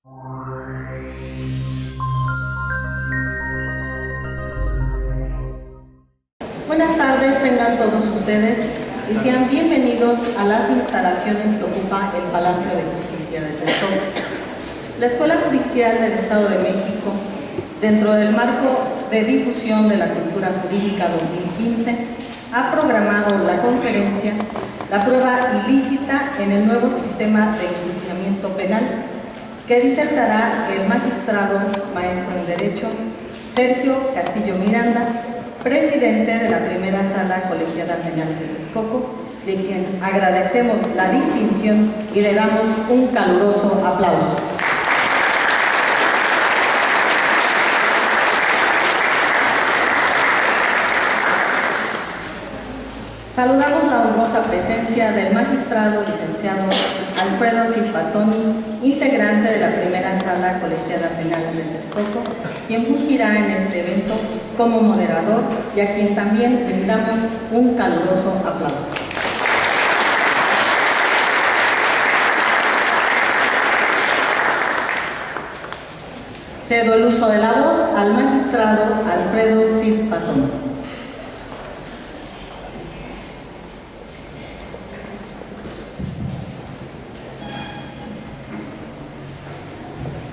Buenas tardes, tengan todos ustedes y sean bienvenidos a las instalaciones que ocupa el Palacio de Justicia de Texcoco. La Escuela Judicial del Estado de México, dentro del marco de difusión de la cultura jurídica 2015, ha programado la conferencia La prueba ilícita en el nuevo sistema de enjuiciamiento penal, que disertará el magistrado maestro en Derecho Sergio Castillo Miranda, presidente de la primera sala colegiada penal de Texcoco, de quien agradecemos la distinción y le damos un caluroso aplauso. Saludamos la honrosa presencia del magistrado licenciado Alfredo Silfatoni, integrante de la primera sala colegiada penal de Texcoco, quien fungirá en este evento como moderador y a quien también les damos un caluroso aplauso. Cedo el uso de la voz al magistrado Alfredo Silfatoni.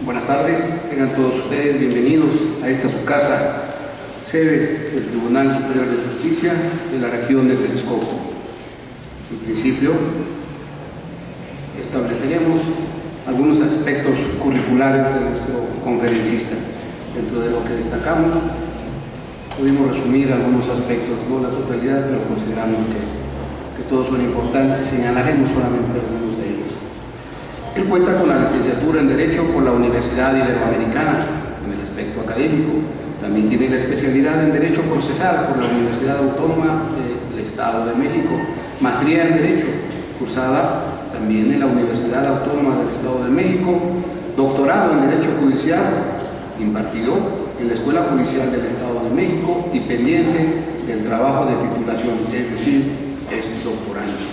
Buenas tardes, tengan todos ustedes bienvenidos a esta su casa, sede del Tribunal Superior de Justicia de la región de Texcoco. En principio, estableceremos algunos aspectos curriculares de nuestro conferencista. Dentro de lo que destacamos, pudimos resumir algunos aspectos, no la totalidad, pero consideramos que todos son importantes, señalaremos solamente algunos de ellos. Él cuenta con la licenciatura en Derecho por la Universidad Iberoamericana en el aspecto académico. También tiene la especialidad en Derecho Procesal por la Universidad Autónoma del Estado de México. Maestría en Derecho, cursada también en la Universidad Autónoma del Estado de México. Doctorado en Derecho Judicial, impartido en la Escuela Judicial del Estado de México y pendiente del trabajo de titulación, es decir, es doctorando.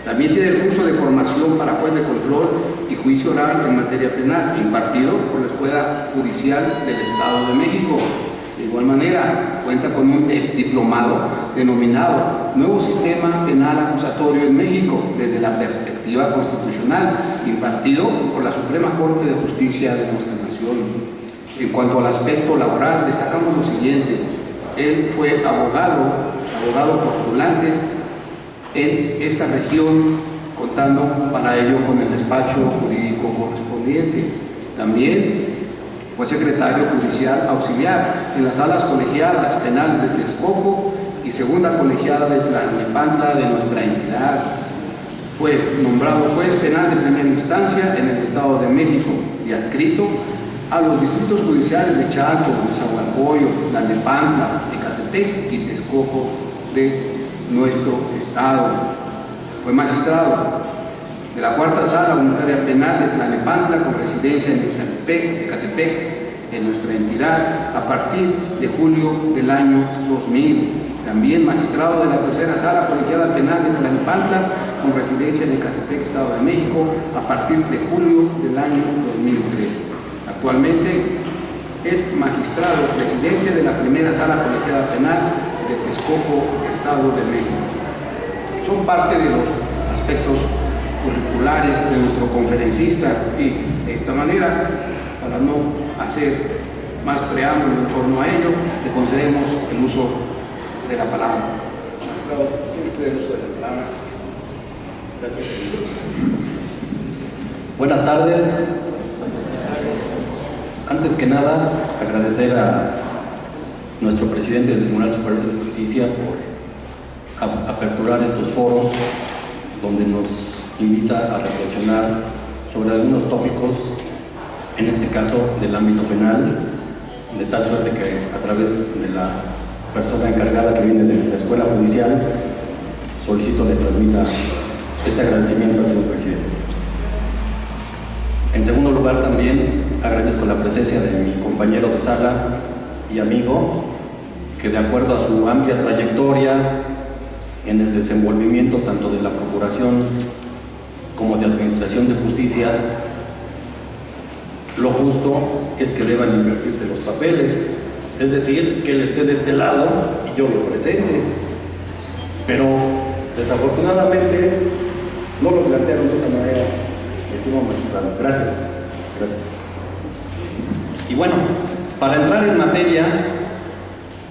También tiene el curso de formación para juez de control y juicio oral en materia penal, impartido por la Escuela Judicial del Estado de México. De igual manera, cuenta con un diplomado denominado Nuevo Sistema Penal Acusatorio en México, desde la perspectiva constitucional, impartido por la Suprema Corte de Justicia de nuestra nación. En cuanto al aspecto laboral, destacamos lo siguiente: él fue abogado postulante en esta región, contando para ello con el despacho jurídico correspondiente. También fue secretario judicial auxiliar en las salas colegiadas penales de Texcoco y segunda colegiada de Tlalnepantla de nuestra entidad. Fue nombrado juez penal de primera instancia en el Estado de México y adscrito a los distritos judiciales de Chalco, Nezahualcóyotl, Tlalnepantla, Ecatepec y Texcoco de nuestro estado. Fue magistrado de la cuarta sala unitaria penal de Tlalnepantla con residencia en Ecatepec, en nuestra entidad, a partir de julio del año 2000. También magistrado de la tercera sala colegiada penal de Tlalnepantla con residencia en Ecatepec, Estado de México, a partir de julio del año 2003. Actualmente es magistrado presidente de la primera sala colegiada penal de Texcoco, Estado de México. Son parte de los aspectos curriculares de nuestro conferencista y de esta manera, para no hacer más preámbulo en torno a ello, le concedemos el uso de la palabra. Magistrado, tiene usted el uso de la palabra. Gracias. Buenas tardes. Antes que nada, agradecer a nuestro presidente del Tribunal Superior de Justicia por aperturar estos foros donde nos invita a reflexionar sobre algunos tópicos, en este caso del ámbito penal, de tal suerte que a través de la persona encargada que viene de la Escuela Judicial solicito le transmita este agradecimiento al señor presidente. En segundo lugar, también agradezco la presencia de mi compañero de sala y amigo, que de acuerdo a su amplia trayectoria en el desenvolvimiento tanto de la Procuración como de Administración de Justicia, lo justo es que deban invertirse los papeles, es decir, que él esté de este lado y yo lo presente. Pero desafortunadamente no lo plantearon de esa manera, estimado magistrado. Gracias. Gracias. Y bueno, para entrar en materia,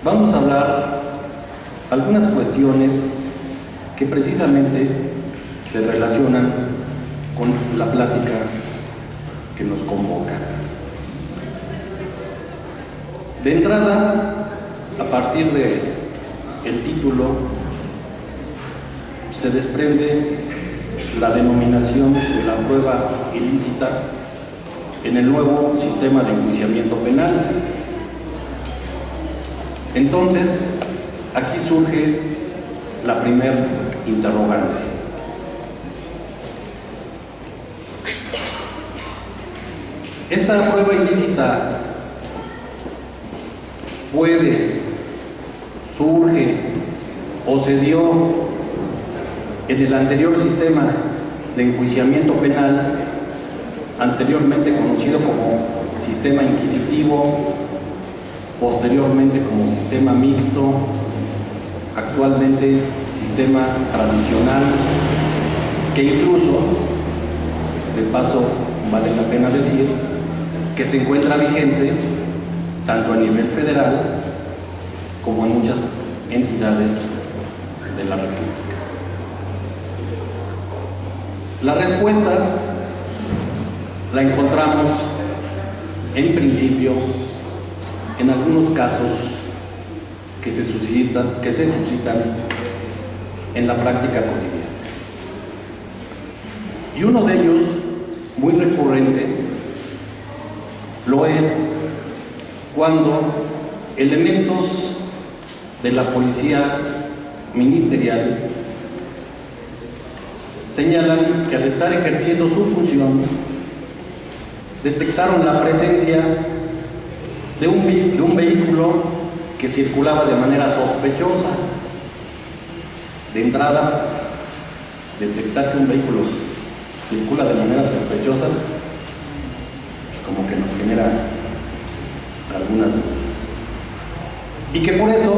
vamos a hablar algunas cuestiones que precisamente se relacionan con la plática que nos convoca. De entrada, a partir de el título, se desprende la denominación de la prueba ilícita en el nuevo sistema de enjuiciamiento penal. Entonces, aquí surge la primera interrogante. Esta prueba ilícita puede, surge o se dio en el anterior sistema de enjuiciamiento penal, anteriormente conocido como sistema inquisitivo, posteriormente como sistema mixto, actualmente sistema tradicional, que incluso, de paso vale la pena decir, que se encuentra vigente tanto a nivel federal como en muchas entidades de la República. La respuesta la encontramos en principio en algunos casos que se suscitan en la práctica cotidiana. Y uno de ellos, muy recurrente, lo es cuando elementos de la policía ministerial señalan que al estar ejerciendo su función detectaron la presencia de un vehículo que circulaba de manera sospechosa. De entrada, detectar que un vehículo circula de manera sospechosa como que nos genera algunas dudas, y que por eso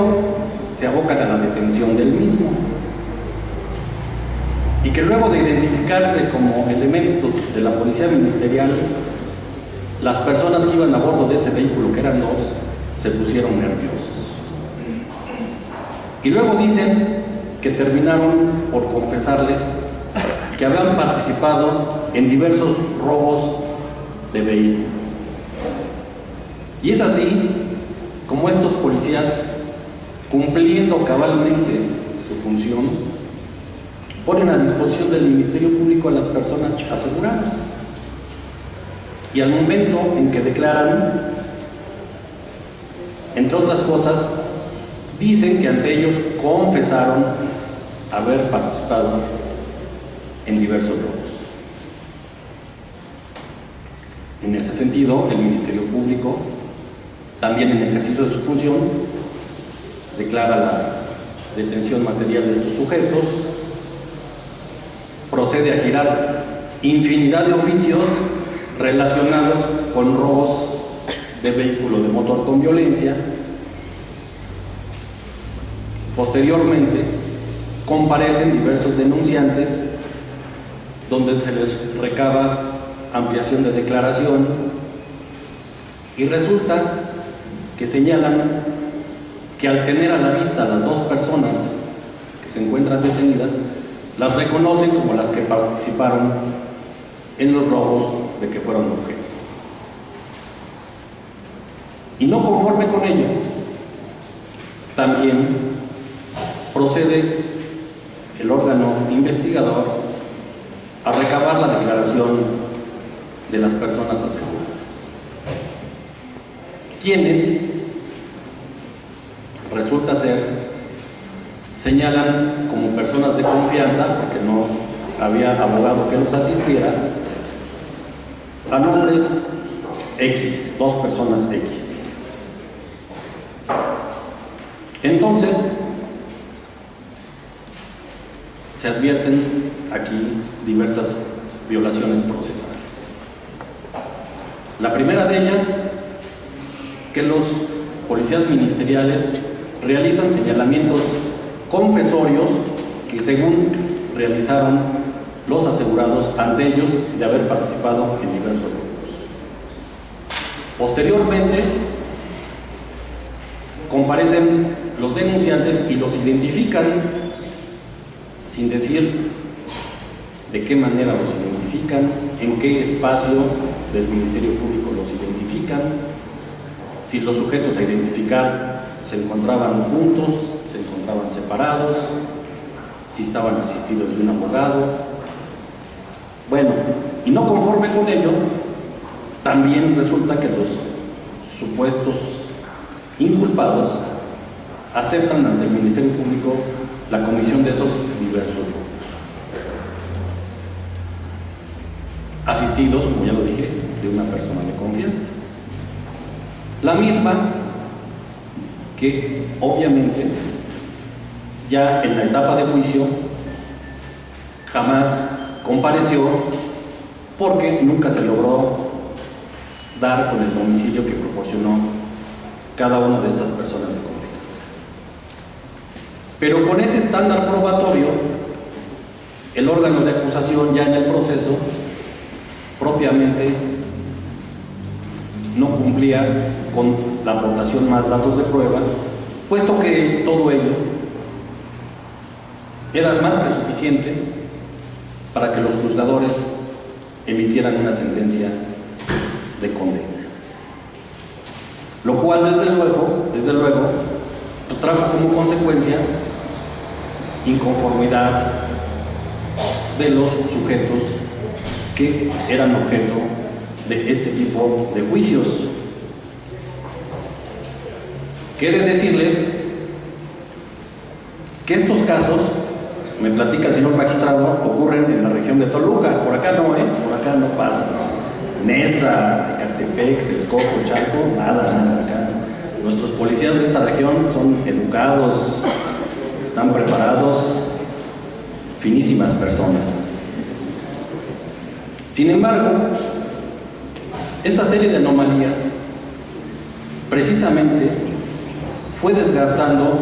se abocan a la detención del mismo, y que luego de identificarse como elementos de la policía ministerial, las personas que iban a bordo de ese vehículo, que eran dos, se pusieron nerviosos. Y luego dicen que terminaron por confesarles que habían participado en diversos robos de vehículo. Y es así como estos policías, cumpliendo cabalmente su función, ponen a disposición del Ministerio Público a las personas aseguradas. Y al momento en que declaran, entre otras cosas, dicen que ante ellos confesaron haber participado en diversos robos. En ese sentido, el Ministerio Público, también en ejercicio de su función, declara la detención material de estos sujetos, procede a girar infinidad de oficios relacionados con robos de vehículo de motor con violencia. Posteriormente, comparecen diversos denunciantes donde se les recaba ampliación de declaración, y resulta que señalan que al tener a la vista a las dos personas que se encuentran detenidas, las reconocen como las que participaron en los robos de que fueron objeto. Y no conforme con ello, también procede el órgano investigador a recabar la declaración de las personas aseguradas, quienes resulta ser señalan como personas de confianza, porque no había abogado que los asistiera, a nombres X, dos personas X. Entonces, se advierten aquí diversas violaciones procesales. La primera de ellas, que los policías ministeriales realizan señalamientos confesorios que según realizaron los asegurados ante ellos de haber participado en diversos robos. Posteriormente, comparecen los denunciantes y los identifican sin decir de qué manera los identifican, en qué espacio del Ministerio Público los identifican, si los sujetos a identificar se encontraban juntos, se encontraban separados, si estaban asistidos de un abogado. Bueno, y no conforme con ello, también resulta que los supuestos inculpados aceptan ante el Ministerio Público la comisión de esos diversos robos, asistidos, como ya lo dije, de una persona de confianza. La misma que obviamente ya en la etapa de juicio jamás compareció porque nunca se logró dar con el domicilio que proporcionó cada una de estas personas de confianza. Pero con ese estándar probatorio, el órgano de acusación ya en el proceso propiamente no cumplía con la aportación más datos de prueba, puesto que todo ello era más que suficiente para que los juzgadores emitieran una sentencia de condena. Lo cual desde luego, trajo como consecuencia inconformidad de los sujetos que eran objeto de este tipo de juicios. Quiere decirles que estos casos, me platica el señor magistrado, ocurren en la región de Toluca. Por acá no, por acá no pasa. Nesa, Ecatepec, Texcoco, Chalco, nada acá. Nuestros policías de esta región son educados, están preparados, finísimas personas. Sin embargo, esta serie de anomalías precisamente fue desgastando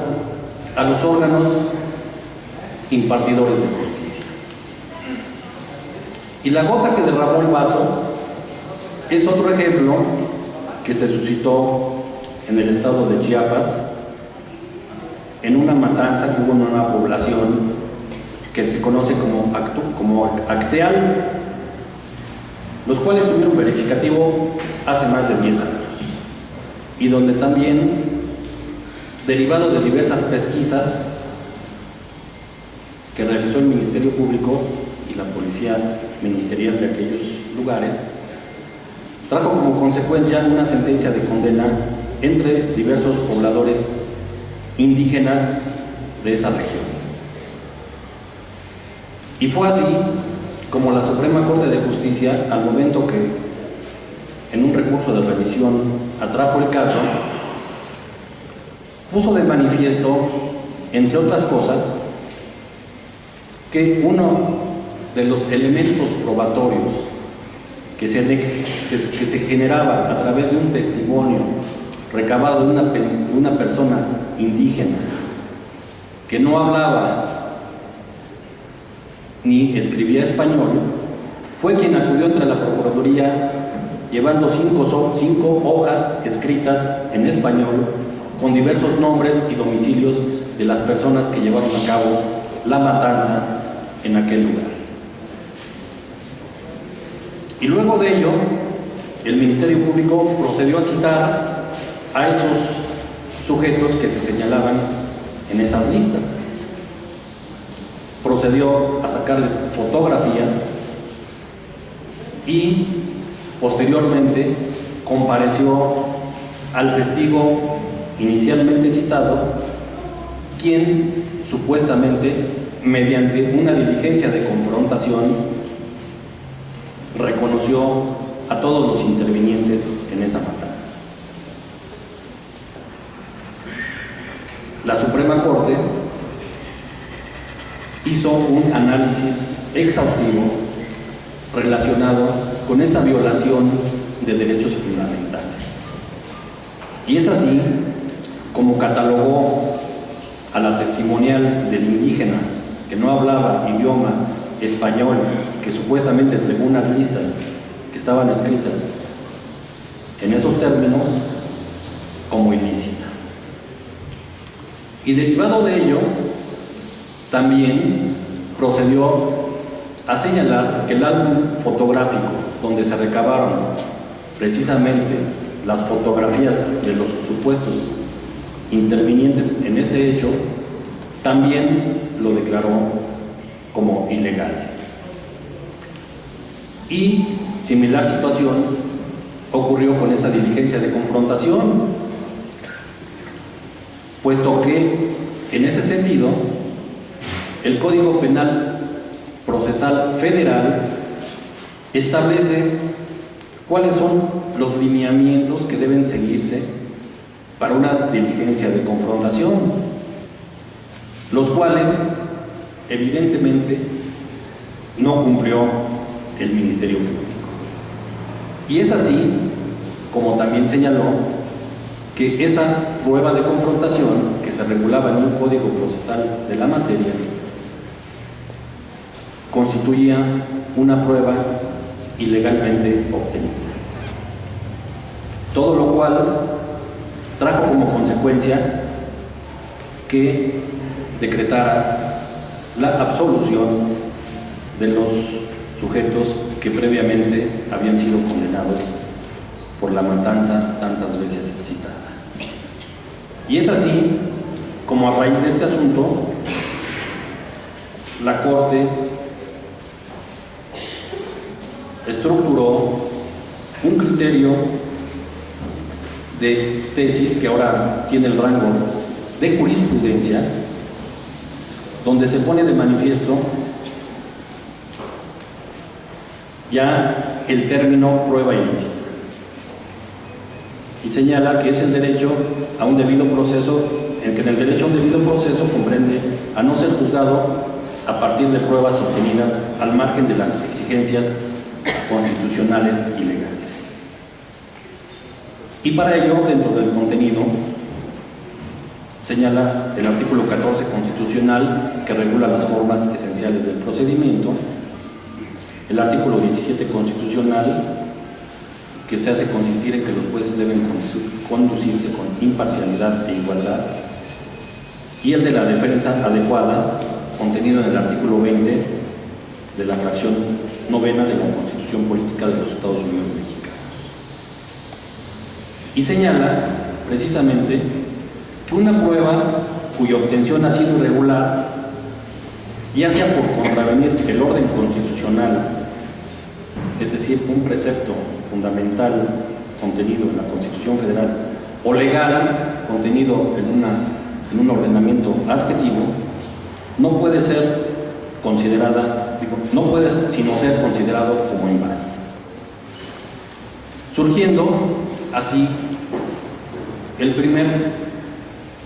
a los órganos impartidores de justicia. Y la gota que derramó el vaso es otro ejemplo que se suscitó en el estado de Chiapas, en una matanza que hubo en una población que se conoce como Acteal, los cuales tuvieron verificativo hace más de 10 años, y donde también, derivado de diversas pesquisas que realizó el Ministerio Público y la Policía Ministerial de aquellos lugares, trajo como consecuencia una sentencia de condena entre diversos pobladores indígenas de esa región. Y fue así como la Suprema Corte de Justicia, al momento que en un recurso de revisión atrajo el caso, puso de manifiesto, entre otras cosas, que uno de los elementos probatorios que se generaba a través de un testimonio recabado de una persona indígena que no hablaba ni escribía español, fue quien acudió ante la Procuraduría llevando cinco hojas escritas en español con diversos nombres y domicilios de las personas que llevaron a cabo la matanza en aquel lugar. Y luego de ello, el Ministerio Público procedió a citar a esos sujetos que se señalaban en esas listas. Procedió a sacarles fotografías y posteriormente compareció al testigo inicialmente citado, quien supuestamente, mediante una diligencia de confrontación, reconoció a todos los intervinientes en esa matanza. La Suprema Corte hizo un análisis exhaustivo relacionado con esa violación de derechos Y es así como catalogó a la testimonial del indígena que no hablaba idioma español y que supuestamente entregó unas listas que estaban escritas en esos términos como ilícita. Y derivado de ello, también procedió a señalar que el álbum fotográfico donde se recabaron precisamente las fotografías de los supuestos intervinientes en ese hecho, también lo declaró como ilegal. Y similar situación ocurrió con esa diligencia de confrontación, puesto que en ese sentido el Código Penal Procesal Federal establece cuáles son los lineamientos que deben seguirse para una diligencia de confrontación, los cuales evidentemente no cumplió el Ministerio Público. Y es así como también señaló que esa prueba de confrontación que se regulaba en un código procesal de la materia constituía una prueba ilegalmente obtenida. Todo lo cual trajo como consecuencia que decretara la absolución de los sujetos que previamente habían sido condenados por la matanza tantas veces citada. Y es así como a raíz de este asunto la Corte estructuró un criterio de tesis que ahora tiene el rango de jurisprudencia, donde se pone de manifiesto ya el término prueba ilícita y señala que es el derecho a un debido proceso, en que en el derecho a un debido proceso comprende a no ser juzgado a partir de pruebas obtenidas al margen de las exigencias constitucionales y legales. Y para ello, dentro del contenido, señala el artículo 14 constitucional que regula las formas esenciales del procedimiento, el artículo 17 constitucional que se hace consistir en que los jueces deben conducirse con imparcialidad e igualdad, y el de la defensa adecuada, contenido en el artículo 20 de la fracción novena de la Constitución Política de los Estados Unidos Mexicanos. Y señala precisamente que una prueba cuya obtención ha sido irregular, ya sea por contravenir el orden constitucional, es decir, un precepto fundamental contenido en la Constitución Federal, o legal contenido en un ordenamiento adjetivo, no puede ser considerada, no puede sino ser considerado como inválido, surgiendo así el primer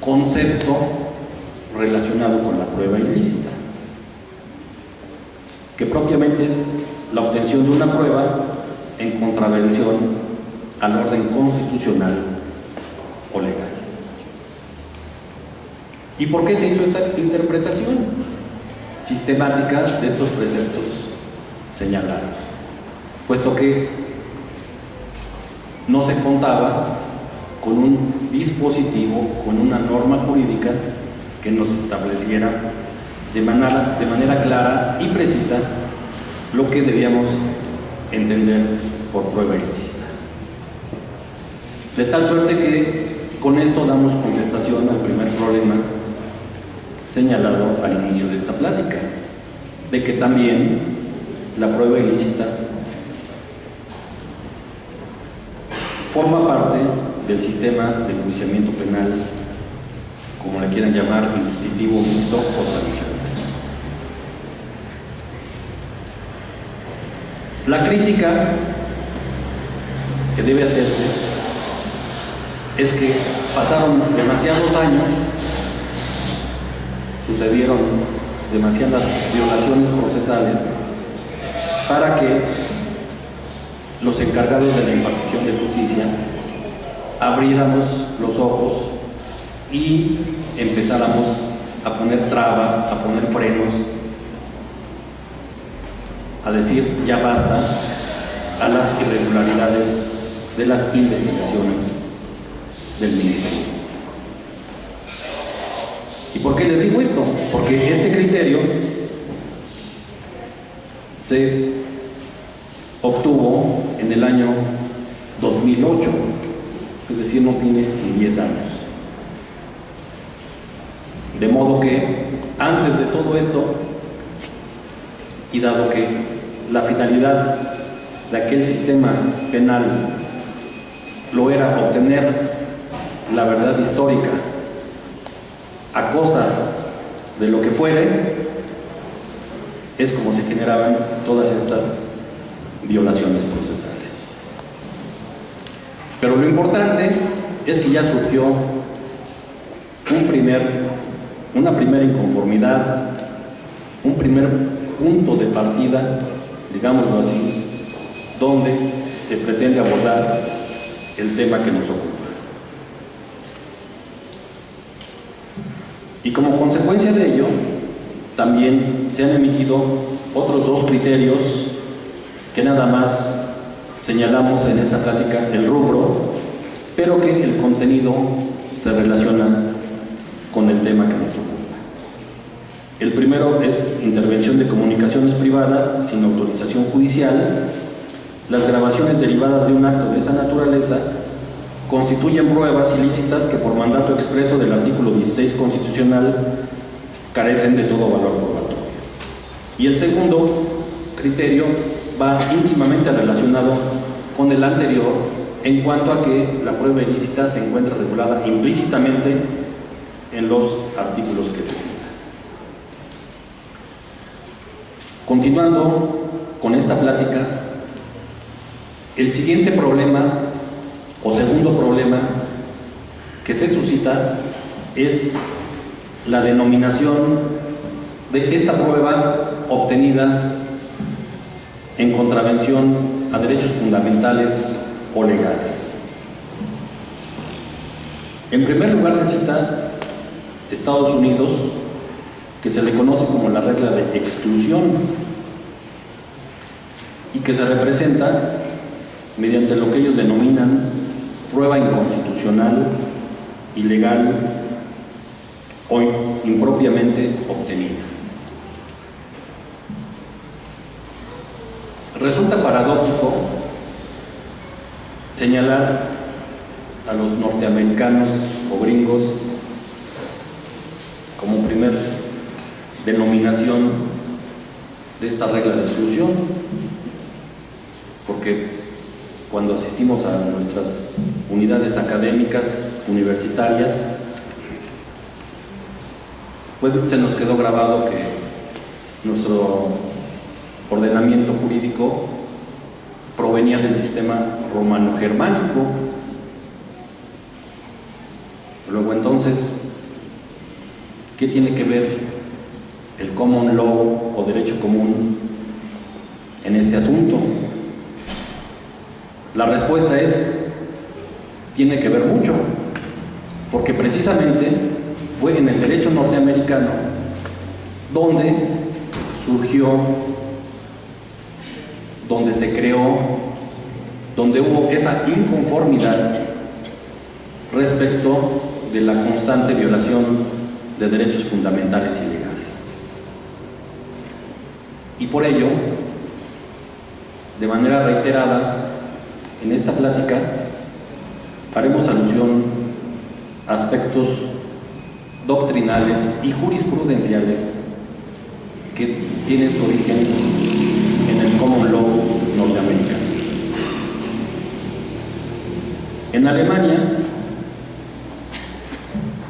concepto relacionado con la prueba ilícita, que propiamente es la obtención de una prueba en contravención al orden constitucional o legal. ¿Y por qué se hizo esta interpretación sistemática de estos preceptos señalados? Puesto que no se contaba con un dispositivo, con una norma jurídica que nos estableciera de manera clara y precisa lo que debíamos entender por prueba ilícita. De tal suerte que con esto damos contestación al primer problema señalado al inicio de esta plática, de que también la prueba ilícita forma parte del sistema de enjuiciamiento penal, como le quieran llamar, inquisitivo, mixto o tradicional. La crítica que debe hacerse es que pasaron demasiados años, sucedieron demasiadas violaciones procesales para que los encargados de la impartición de justicia abriéramos los ojos y empezáramos a poner trabas, a poner frenos, a decir ya basta a las irregularidades de las investigaciones del Ministerio. ¿Y por qué les digo esto? Porque este criterio se obtuvo en el año 2008, es decir, no tiene ni 10 años. De modo que, antes de todo esto, y dado que la finalidad de aquel sistema penal lo era obtener la verdad histórica a costas de lo que fuere, es como se generaban todas estas violaciones procesales. Pero lo importante es que ya surgió una primera inconformidad, un primer punto de partida, digámoslo así, donde se pretende abordar el tema que nos ocupa. Y como consecuencia de ello, también se han emitido otros dos criterios que nada más señalamos en esta plática el rubro, pero que el contenido se relaciona con el tema que nos ocupa. El primero es intervención de comunicaciones privadas sin autorización judicial. Las grabaciones derivadas de un acto de esa naturaleza constituyen pruebas ilícitas que por mandato expreso del artículo 16 constitucional carecen de todo valor probatorio. Y el segundo criterio va íntimamente relacionado con el anterior en cuanto a que la prueba ilícita se encuentra regulada implícitamente en los artículos que se citan. Continuando con esta plática, el siguiente problema o segundo problema que se suscita es la denominación de esta prueba obtenida en contravención a derechos fundamentales o legales. En primer lugar se cita Estados Unidos, que se le conoce como la regla de exclusión y que se representa mediante lo que ellos denominan prueba inconstitucional, ilegal o impropiamente obtenida. Resulta paradójico señalar a los norteamericanos o gringos como primer denominación de esta regla de exclusión, porque cuando asistimos a nuestras unidades académicas universitarias, pues se nos quedó grabado que nuestro ordenamiento jurídico provenía del sistema romano-germánico. Luego entonces, ¿qué tiene que ver el common law o derecho común en este asunto? La respuesta es, tiene que ver mucho, porque precisamente fue en el derecho norteamericano donde surgió, donde se creó, donde hubo esa inconformidad respecto de la constante violación de derechos fundamentales y legales. Y por ello, de manera reiterada, en esta plática haremos alusión a aspectos doctrinales y jurisprudenciales que tienen su origen en el common law norteamericano. En Alemania,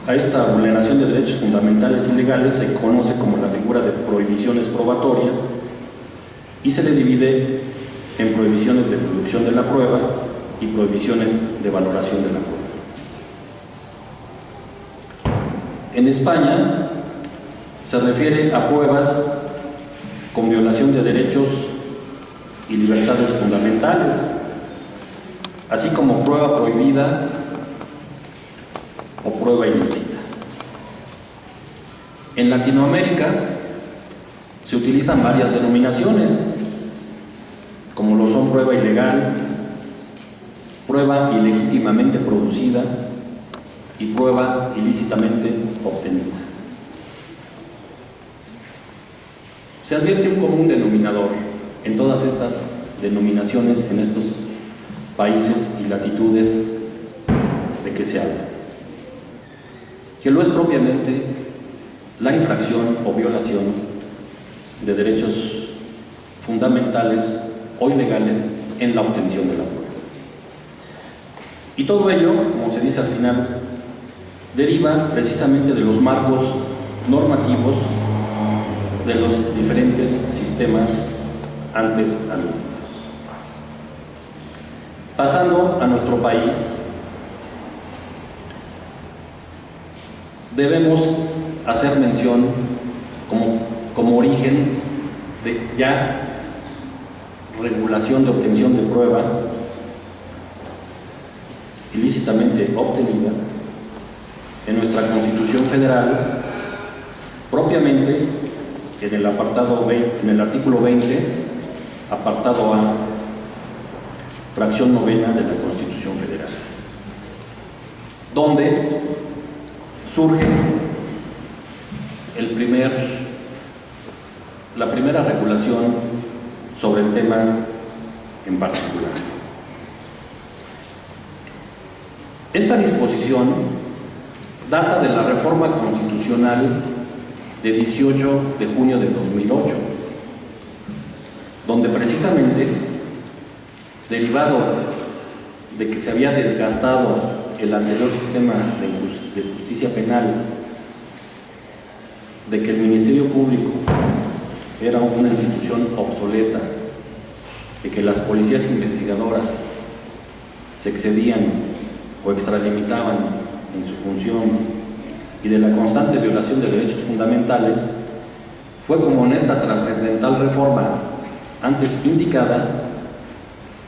a esta vulneración de derechos fundamentales y legales se conoce como la figura de prohibiciones probatorias y se le divide en prohibiciones de producción de la prueba y prohibiciones de valoración de la prueba. En España se refiere a pruebas con violación de derechos y libertades fundamentales, así como prueba prohibida prueba ilícita. En Latinoamérica se utilizan varias denominaciones, como lo son prueba ilegal, prueba ilegítimamente producida y prueba ilícitamente obtenida. Se advierte un común denominador en todas estas denominaciones, en estos países y latitudes de que se habla, que lo es propiamente la infracción o violación de derechos fundamentales o ilegales en la obtención de la prueba. Y todo ello, como se dice al final, deriva precisamente de los marcos normativos de los diferentes sistemas antes aludidos. Pasando a nuestro país, debemos hacer mención como origen de ya regulación de obtención de prueba ilícitamente obtenida en nuestra Constitución Federal, propiamente en el apartado 20, en el artículo 20, apartado A, fracción novena de la Constitución Federal, donde surge la primera regulación sobre el tema en particular. Esta disposición data de la reforma constitucional de 18 de junio de 2008, donde precisamente, derivado de que se había desgastado el anterior sistema de justicia penal, de que el Ministerio Público era una institución obsoleta, de que las policías investigadoras se excedían o extralimitaban en su función y de la constante violación de derechos fundamentales, fue como en esta trascendental reforma antes indicada,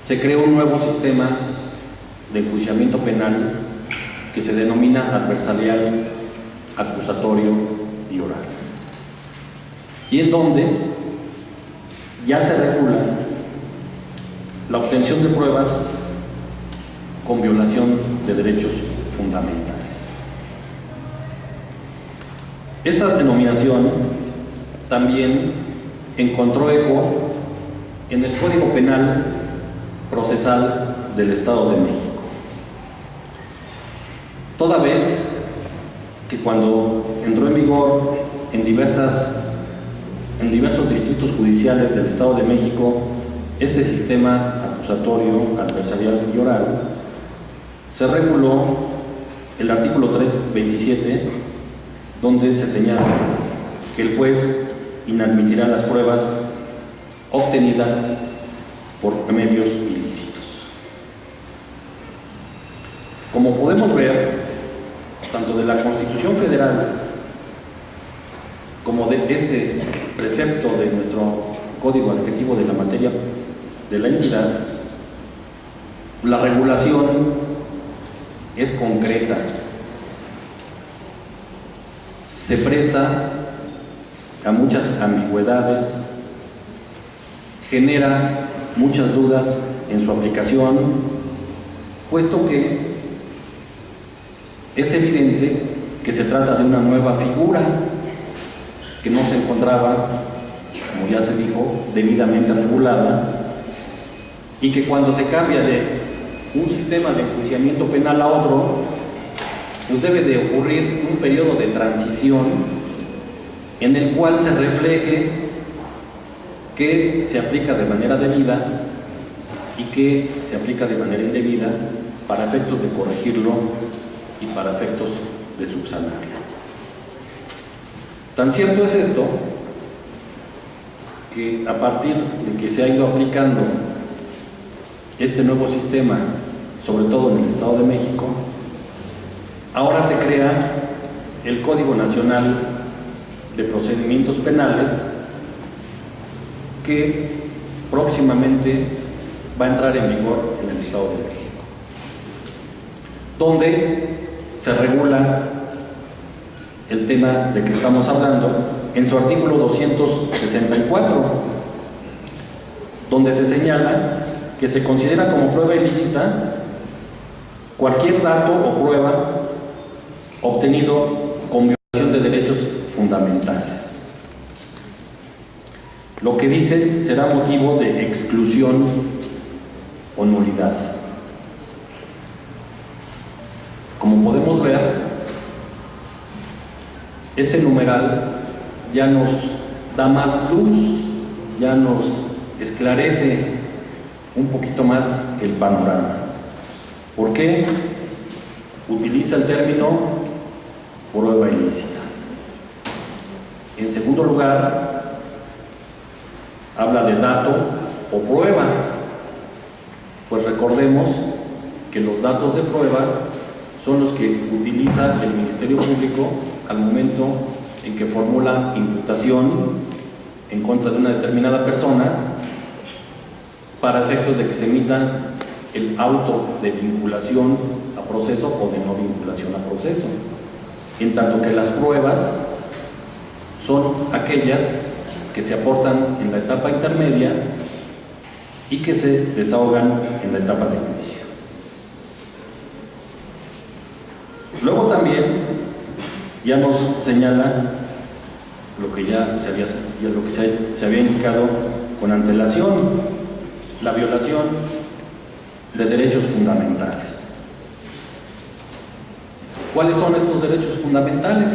se creó un nuevo sistema de enjuiciamiento penal que se denomina adversarial, acusatorio y oral, y en donde ya se regula la obtención de pruebas con violación de derechos fundamentales. Esta denominación también encontró eco en el Código Penal Procesal del Estado de México, toda vez que cuando entró en vigor en diversos distritos judiciales del Estado de México este sistema acusatorio, adversarial y oral, se reguló el artículo 327, donde se señala que el juez inadmitirá las pruebas obtenidas por medios ilícitos. Como podemos ver, tanto de la Constitución Federal como de este precepto de nuestro Código Adjetivo de la materia de la entidad, la regulación es concreta, se presta a muchas ambigüedades, genera muchas dudas en su aplicación, puesto que es evidente que se trata de una nueva figura que no se encontraba, como ya se dijo, debidamente regulada, y que cuando se cambia de un sistema de enjuiciamiento penal a otro, pues debe de ocurrir un periodo de transición en el cual se refleje que se aplica de manera debida y que se aplica de manera indebida para efectos de corregirlo y para efectos de subsanarlo. Tan cierto es esto que a partir de que se ha ido aplicando este nuevo sistema, sobre todo en el Estado de México, ahora se crea el Código Nacional de Procedimientos Penales, que próximamente va a entrar en vigor en el Estado de México, donde se regula el tema de que estamos hablando en su artículo 264, donde se señala que se considera como prueba ilícita cualquier dato o prueba obtenido con violación de derechos fundamentales. Lo que dice será motivo de exclusión o nulidad. Como podemos ver, este numeral ya nos da más luz, ya nos esclarece un poquito más el panorama. ¿Por qué utiliza el término prueba ilícita? En segundo lugar, habla de dato o prueba. Pues recordemos que los datos de prueba son los que utiliza el Ministerio Público al momento en que formula imputación en contra de una determinada persona para efectos de que se emita el auto de vinculación a proceso o de no vinculación a proceso, en tanto que las pruebas son aquellas que se aportan en la etapa intermedia y que se desahogan en la etapa de juicio. Luego también ya nos señala lo que ya se había indicado con antelación, la violación de derechos fundamentales. ¿Cuáles son estos derechos fundamentales?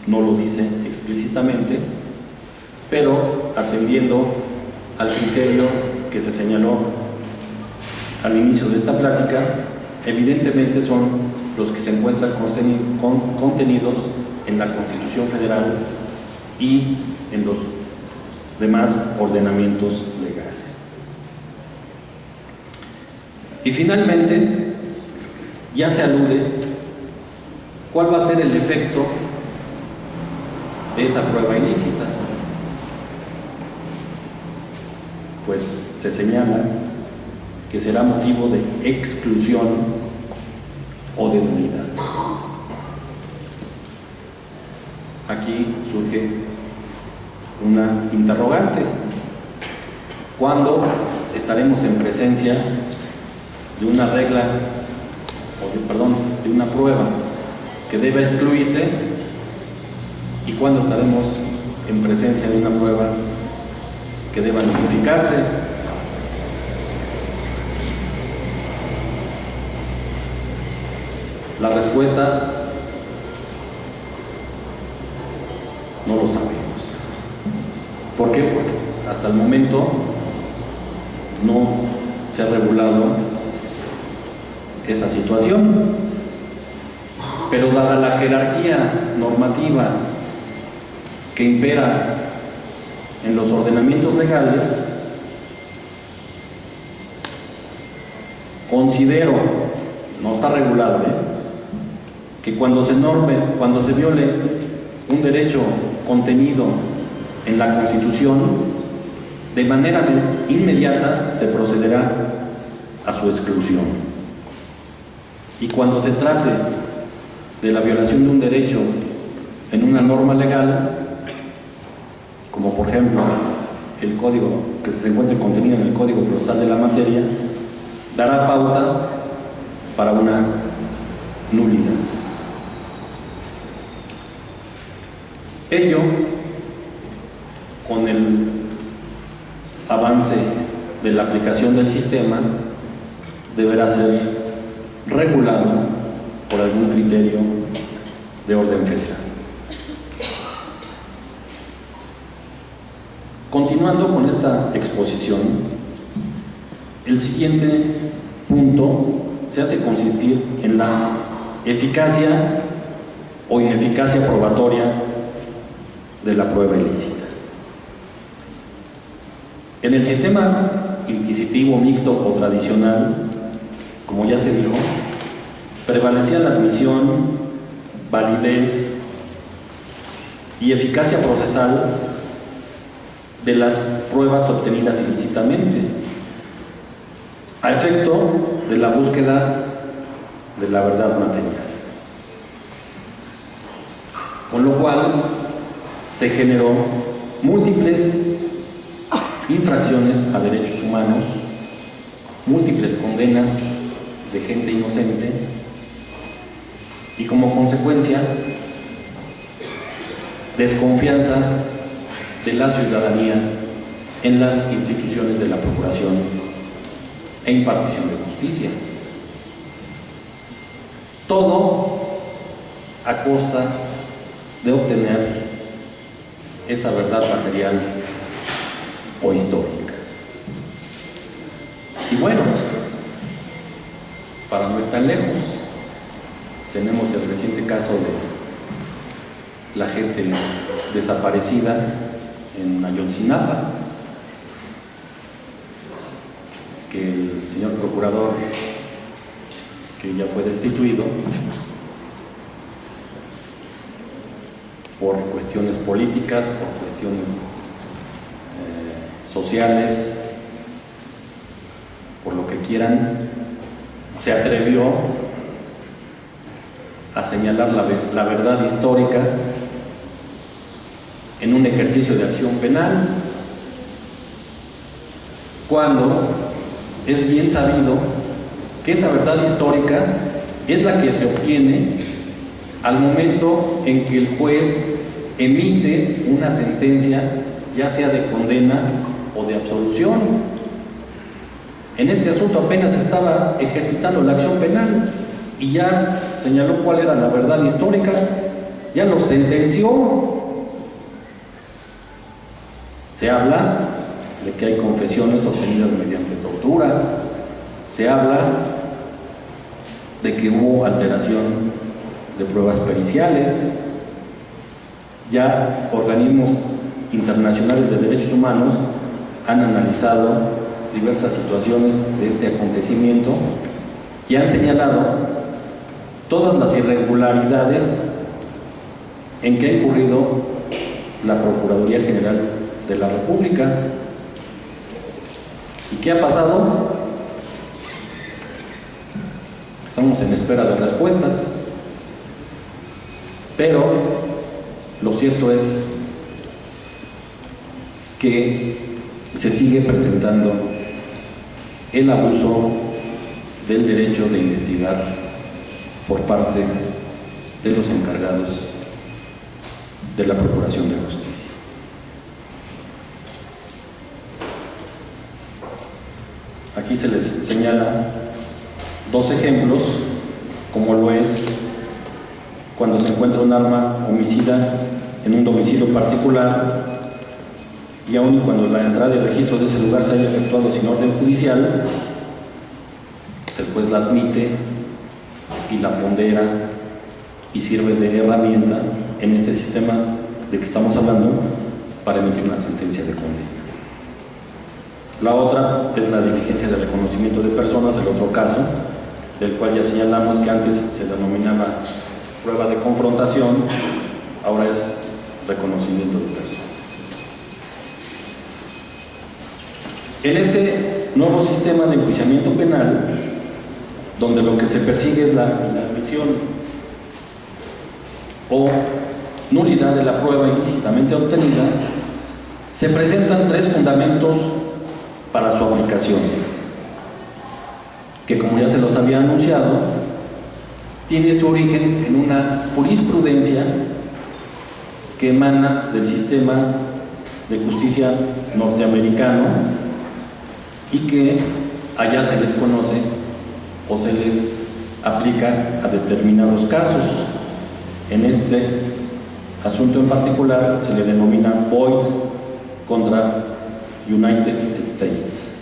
No lo dice explícitamente, pero atendiendo al criterio que se señaló al inicio de esta plática, evidentemente son los que se encuentran contenidos en la Constitución Federal y en los demás ordenamientos legales. Y finalmente, ya se alude cuál va a ser el efecto de esa prueba ilícita. Pues se señala que será motivo de exclusión o de nulidad. Aquí surge una interrogante. ¿Cuándo estaremos en presencia de una regla, de una prueba que deba excluirse, y cuándo estaremos en presencia de una prueba que deba notificarse? La respuesta no lo sabemos. ¿Por qué? Porque hasta el momento no se ha regulado esa situación, pero dada la jerarquía normativa que impera en los ordenamientos legales, considero, no está regulado, que cuando se viole un derecho contenido en la Constitución, de manera inmediata se procederá a su exclusión. Y cuando se trate de la violación de un derecho en una norma legal, como por ejemplo el código que se encuentre contenido en el Código Procesal de la materia, dará pauta para una nulidad. Ello, con el avance de la aplicación del sistema, deberá ser regulado por algún criterio de orden federal. Continuando con esta exposición, el siguiente punto se hace consistir en la eficacia o ineficacia probatoria de la prueba ilícita. En el sistema inquisitivo mixto o tradicional, como ya se dijo, prevalecía la admisión, validez y eficacia procesal de las pruebas obtenidas ilícitamente, a efecto de la búsqueda de la verdad material. Con lo cual se generó múltiples infracciones a derechos humanos, múltiples condenas de gente inocente y como consecuencia desconfianza de la ciudadanía en las instituciones de la Procuración e impartición de justicia. Todo a costa de obtener esa verdad material o histórica. Y bueno, para no ir tan lejos, tenemos el reciente caso de la gente desaparecida en Ayotzinapa, que el señor procurador, que ya fue destituido por cuestiones políticas, por cuestiones sociales, por lo que quieran, se atrevió a señalar la verdad histórica en un ejercicio de acción penal, cuando es bien sabido que esa verdad histórica es la que se obtiene al momento en que el juez emite una sentencia, ya sea de condena o de absolución. En este asunto apenas estaba ejercitando la acción penal y ya señaló cuál era la verdad histórica, ya lo sentenció. Se habla de que hay confesiones obtenidas mediante tortura, se habla de que hubo alteración de pruebas periciales. Ya organismos internacionales de derechos humanos han analizado diversas situaciones de este acontecimiento y han señalado todas las irregularidades en que ha incurrido la Procuraduría General de la República. ¿Y qué ha pasado? Estamos en espera de respuestas, pero lo cierto es que se sigue presentando el abuso del derecho de investigar por parte de los encargados de la Procuración de Justicia. Aquí se les señala dos ejemplos, como lo es cuando se encuentra un arma homicida en un domicilio particular y aun cuando la entrada y registro de ese lugar se haya efectuado sin orden judicial, el juez la admite y la pondera y sirve de herramienta en este sistema de que estamos hablando para emitir una sentencia de condena. La otra es la diligencia de reconocimiento de personas, el otro caso, del cual ya señalamos que antes se denominaba prueba de confrontación, ahora es reconocimiento de personas. En este nuevo sistema de enjuiciamiento penal, donde lo que se persigue es la inadmisión o nulidad de la prueba ilícitamente obtenida, se presentan tres fundamentos para su aplicación, que como ya se los había anunciado, tiene su origen en una jurisprudencia que emana del sistema de justicia norteamericano y que allá se les conoce o se les aplica a determinados casos. En este asunto en particular se le denomina Boyd contra United States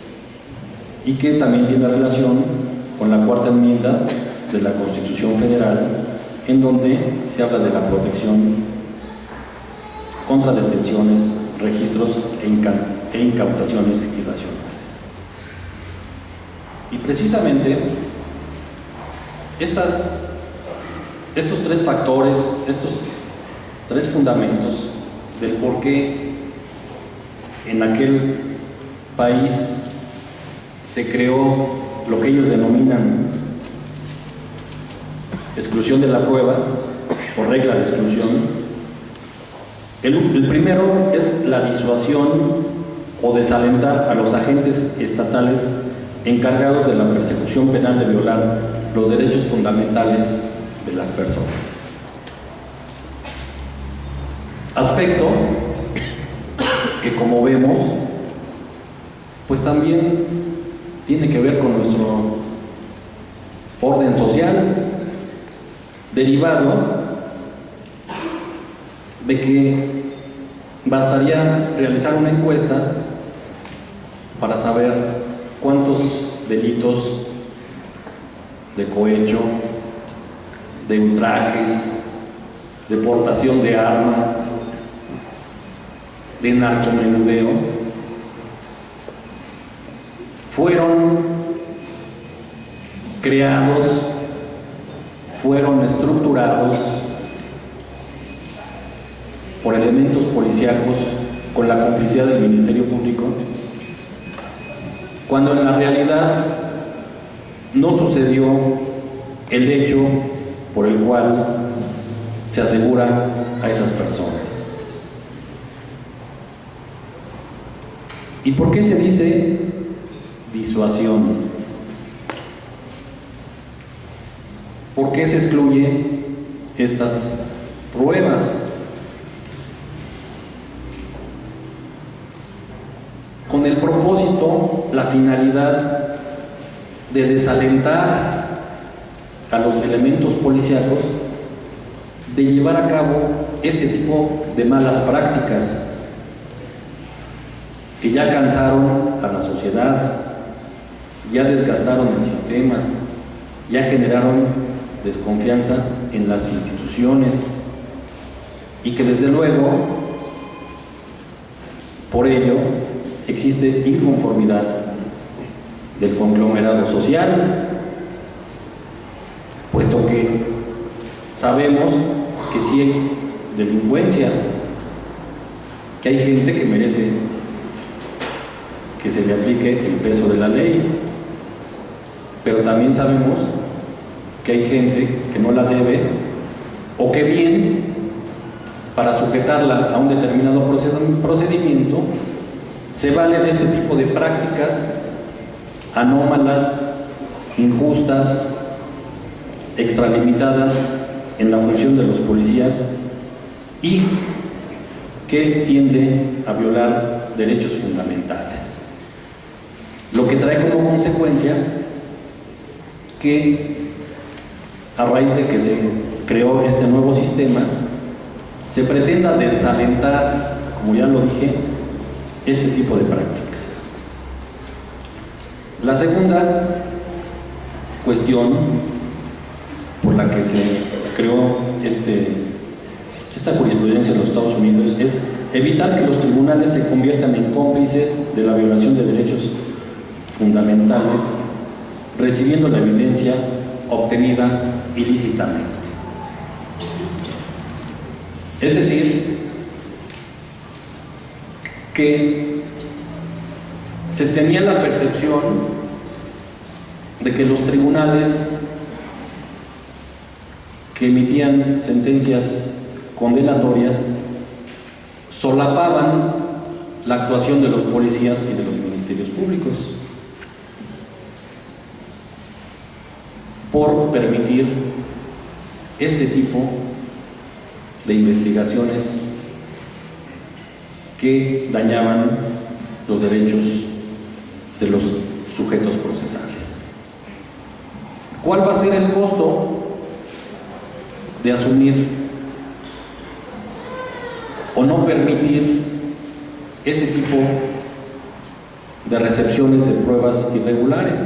y que también tiene relación con la cuarta enmienda de la Constitución Federal, en donde se habla de la protección contra detenciones, registros e incautaciones irracionales. Y precisamente estos tres factores, estos tres fundamentos del por qué en aquel país se creó lo que ellos denominan exclusión de la prueba o regla de exclusión. El primero es la disuasión o desalentar a los agentes estatales encargados de la persecución penal de violar los derechos fundamentales de las personas. Aspecto que, como vemos, pues también tiene que ver con nuestro orden social, derivado de que bastaría realizar una encuesta para saber cuántos delitos de cohecho, de ultrajes, de portación de arma, de narcomenudeo fueron creados, fueron estructurados por elementos policíacos con la complicidad del Ministerio Público, cuando en la realidad no sucedió el hecho por el cual se asegura a esas personas. ¿Y por qué se dice disuasión? ¿Por qué se excluye estas pruebas? Con el propósito, la finalidad de desalentar a los elementos policíacos de llevar a cabo este tipo de malas prácticas que ya cansaron a la sociedad, ya desgastaron el sistema, ya generaron desconfianza en las instituciones y que desde luego, por ello, existe inconformidad del conglomerado social, puesto que sabemos que sí hay delincuencia, que hay gente que merece que se le aplique el peso de la ley, pero también sabemos que hay gente que no la debe, o que bien, para sujetarla a un determinado procedimiento, se vale de este tipo de prácticas anómalas, injustas, extralimitadas en la función de los policías y que tiende a violar derechos fundamentales. Lo que trae como consecuencia que a raíz de que se creó este nuevo sistema, se pretenda desalentar, como ya lo dije, este tipo de prácticas. La segunda cuestión por la que se creó esta jurisprudencia en los Estados Unidos es evitar que los tribunales se conviertan en cómplices de la violación de derechos fundamentales, recibiendo la evidencia obtenida ilícitamente. Es decir, que se tenía la percepción de que los tribunales que emitían sentencias condenatorias solapaban la actuación de los policías y de los ministerios públicos por permitir este tipo de investigaciones que dañaban los derechos de los sujetos procesales. ¿Cuál va a ser el costo de asumir o no permitir ese tipo de recepciones de pruebas irregulares?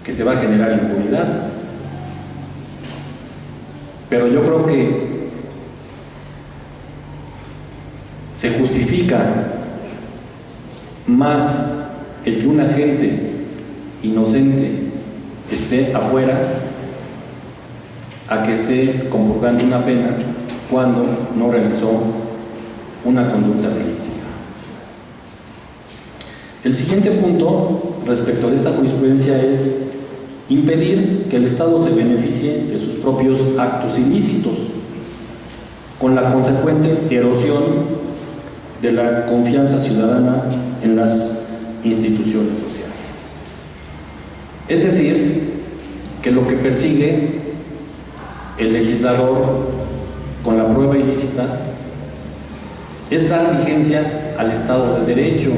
Que se va a generar impunidad. Pero yo creo que se justifica más el que un agente inocente esté afuera a que esté compurgando una pena cuando no realizó una conducta delictiva. El siguiente punto respecto de esta jurisprudencia es impedir que el Estado se beneficie de sus propios actos ilícitos, con la consecuente erosión de la confianza ciudadana en las instituciones sociales. Es decir, que lo que persigue el legislador con la prueba ilícita es dar vigencia al Estado de Derecho,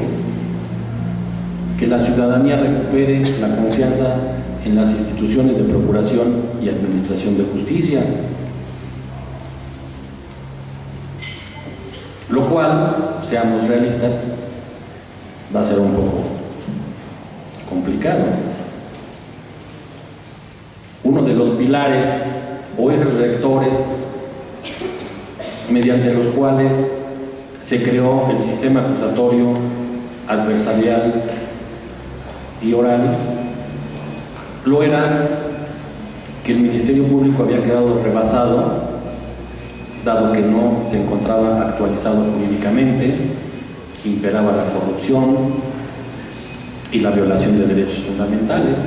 que la ciudadanía recupere la confianza en las instituciones de procuración y administración de justicia, lo cual, seamos realistas, va a ser un poco complicado. Uno de los pilares o ejes rectores mediante los cuales se creó el sistema acusatorio, adversarial y oral, lo era que el Ministerio Público había quedado rebasado, dado que no se encontraba actualizado jurídicamente, imperaba la corrupción y la violación de derechos fundamentales.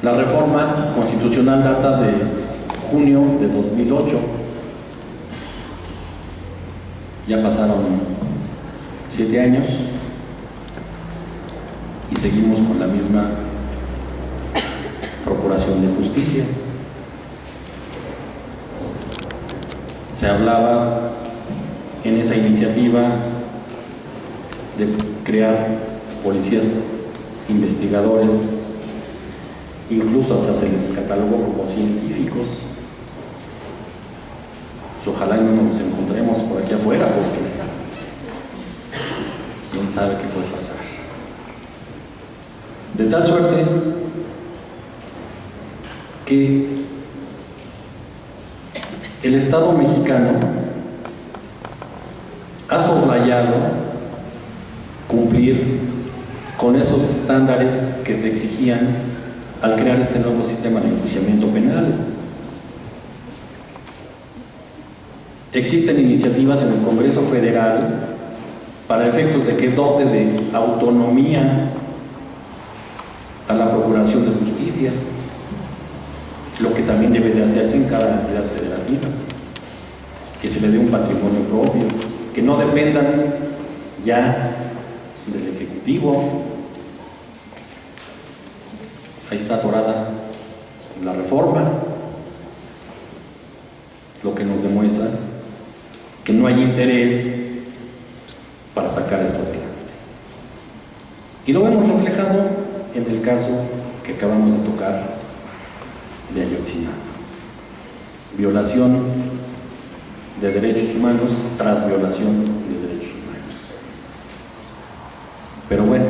La reforma constitucional data de junio de 2008. Ya pasaron 7 años y seguimos con la misma procuración de justicia. Se hablaba en esa iniciativa de crear policías investigadores, incluso hasta se les catalogó como científicos. Pues ojalá no nos encontremos por aquí afuera, porque quién sabe qué puede pasar. De tal suerte que el Estado mexicano ha soslayado cumplir con esos estándares que se exigían al crear este nuevo sistema de enjuiciamiento penal. Existen iniciativas en el Congreso Federal para efectos de que dote de autonomía a la Procuración de Justicia, lo que también debe de hacerse en cada entidad federativa, que se le dé un patrimonio propio, que no dependan ya del Ejecutivo. Ahí está atorada la reforma, lo que nos demuestra que no hay interés para sacar esto adelante. Y lo vemos reflejado en el caso que acabamos de tocar de Ayotzinapa. Violación de derechos humanos tras violación de derechos humanos. Pero bueno,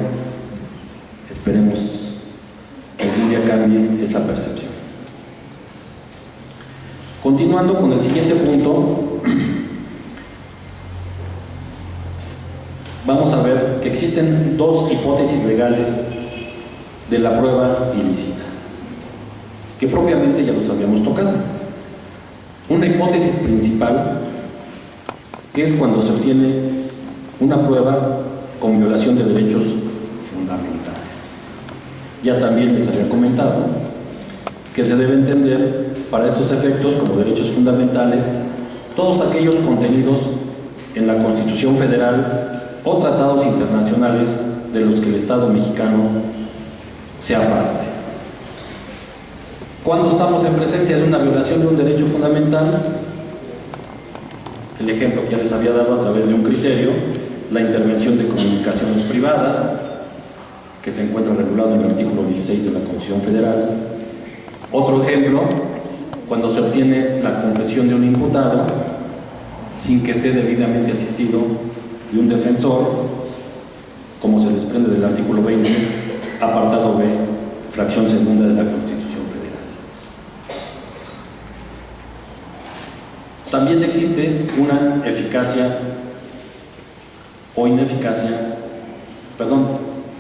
esperemos que algún día cambie esa percepción. Continuando con el siguiente punto, vamos a ver que existen dos hipótesis legales de la prueba ilícita, que propiamente ya los habíamos tocado. Una hipótesis principal, que es cuando se obtiene una prueba con violación de derechos fundamentales. Ya también les había comentado que se debe entender para estos efectos como derechos fundamentales todos aquellos contenidos en la Constitución Federal o tratados internacionales de los que el Estado mexicano sea parte. Cuando estamos en presencia de una violación de un derecho fundamental, el ejemplo que ya les había dado a través de un criterio, la intervención de comunicaciones privadas, que se encuentra regulado en el artículo 16 de la Constitución Federal. Otro ejemplo, cuando se obtiene la confesión de un imputado sin que esté debidamente asistido de un defensor, como se desprende del artículo 20, apartado B, fracción segunda de la Constitución Federal. También existe una eficacia o ineficacia,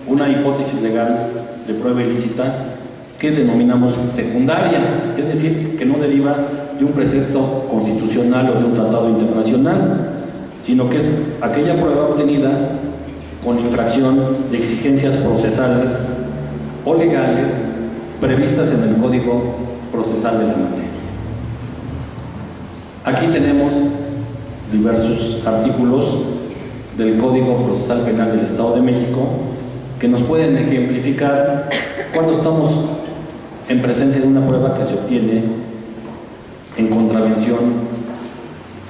una hipótesis legal de prueba ilícita que denominamos secundaria, es decir, que no deriva de un precepto constitucional o de un tratado internacional, sino que es aquella prueba obtenida con infracción de exigencias procesales o legales previstas en el Código Procesal de la materia. Aquí tenemos diversos artículos del Código Procesal Penal del Estado de México que nos pueden ejemplificar cuando estamos en presencia de una prueba que se obtiene en contravención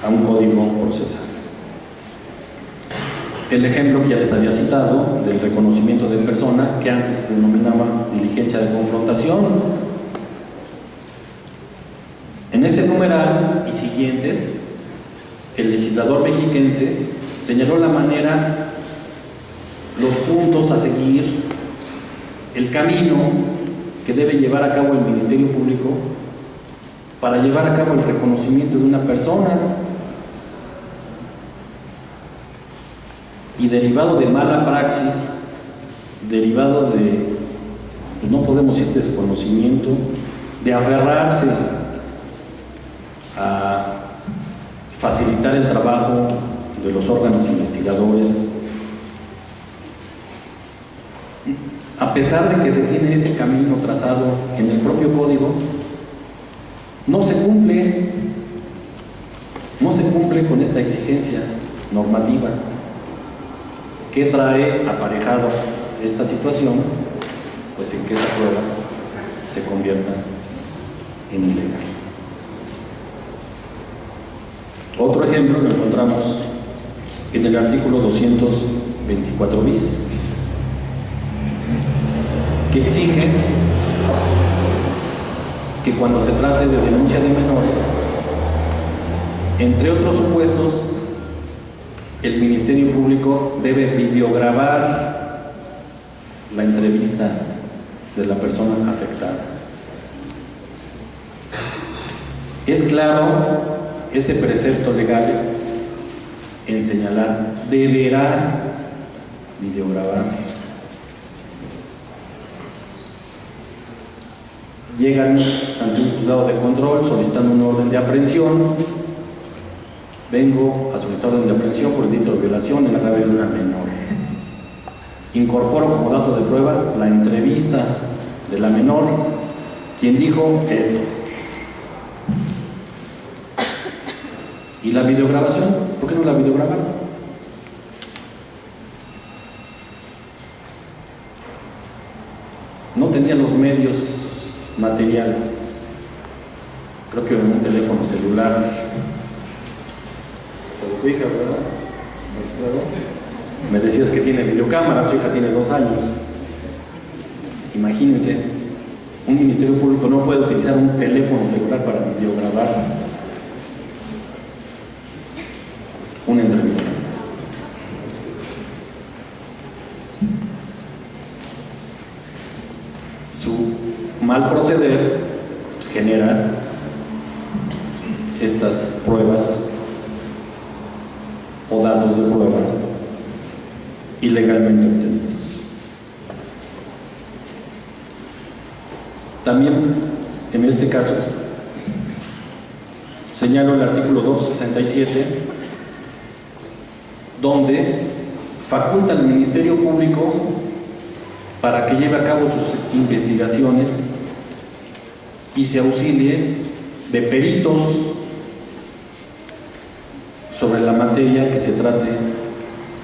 a un código procesal. El ejemplo que ya les había citado del reconocimiento de persona, que antes se denominaba diligencia de confrontación. En este numeral y siguientes, el legislador mexiquense señaló la manera, los puntos a seguir, el camino que debe llevar a cabo el Ministerio Público para llevar a cabo el reconocimiento de una persona. Y derivado de mala praxis, derivado de, pues no podemos decir desconocimiento, de aferrarse a facilitar el trabajo de los órganos investigadores, a pesar de que se tiene ese camino trazado en el propio código, no se cumple con esta exigencia normativa. ¿Qué trae aparejado esta situación? Pues en que esa prueba se convierta en ilegal. Otro ejemplo lo encontramos en el artículo 224 bis, que exige que cuando se trate de denuncia de menores, entre otros supuestos, el Ministerio Público debe videograbar la entrevista de la persona afectada. Es claro ese precepto legal en señalar, deberá videograbar. Llegan ante un juzgado de control solicitando un orden de aprehensión. Vengo a solicitar orden de aprehensión por el delito de violación en agravio de una menor. Incorporo como dato de prueba la entrevista de la menor, quien dijo esto. ¿Y la videograbación? ¿Por qué no la videograbaron? No tenía los medios materiales. Creo que en un teléfono celular. Tu hija, ¿verdad? Me decías que tiene videocámara, su hija tiene 2 años. Imagínense, un Ministerio Público no puede utilizar un teléfono celular para videograbar una entrevista. Su mal proceder pues, genera estas pruebas o datos de prueba ilegalmente obtenidos. También, en este caso, señalo el artículo 267, donde faculta al Ministerio Público para que lleve a cabo sus investigaciones y se auxilie de peritos sobre la materia que se trate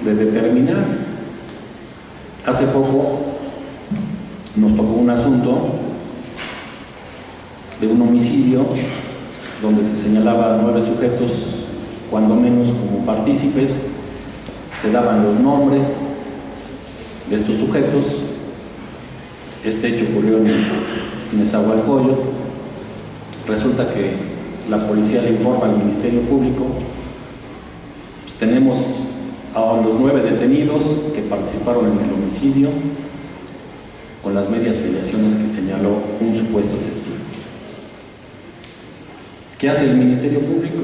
de determinar. Hace poco nos tocó un asunto de un homicidio donde se señalaba a 9 sujetos, cuando menos como partícipes, se daban los nombres de estos sujetos. Este hecho ocurrió en Nezahualcóyotl. Resulta que la policía le informa al Ministerio Público. Tenemos a los 9 detenidos que participaron en el homicidio con las medias filiaciones que señaló un supuesto testigo. ¿Qué hace el Ministerio Público?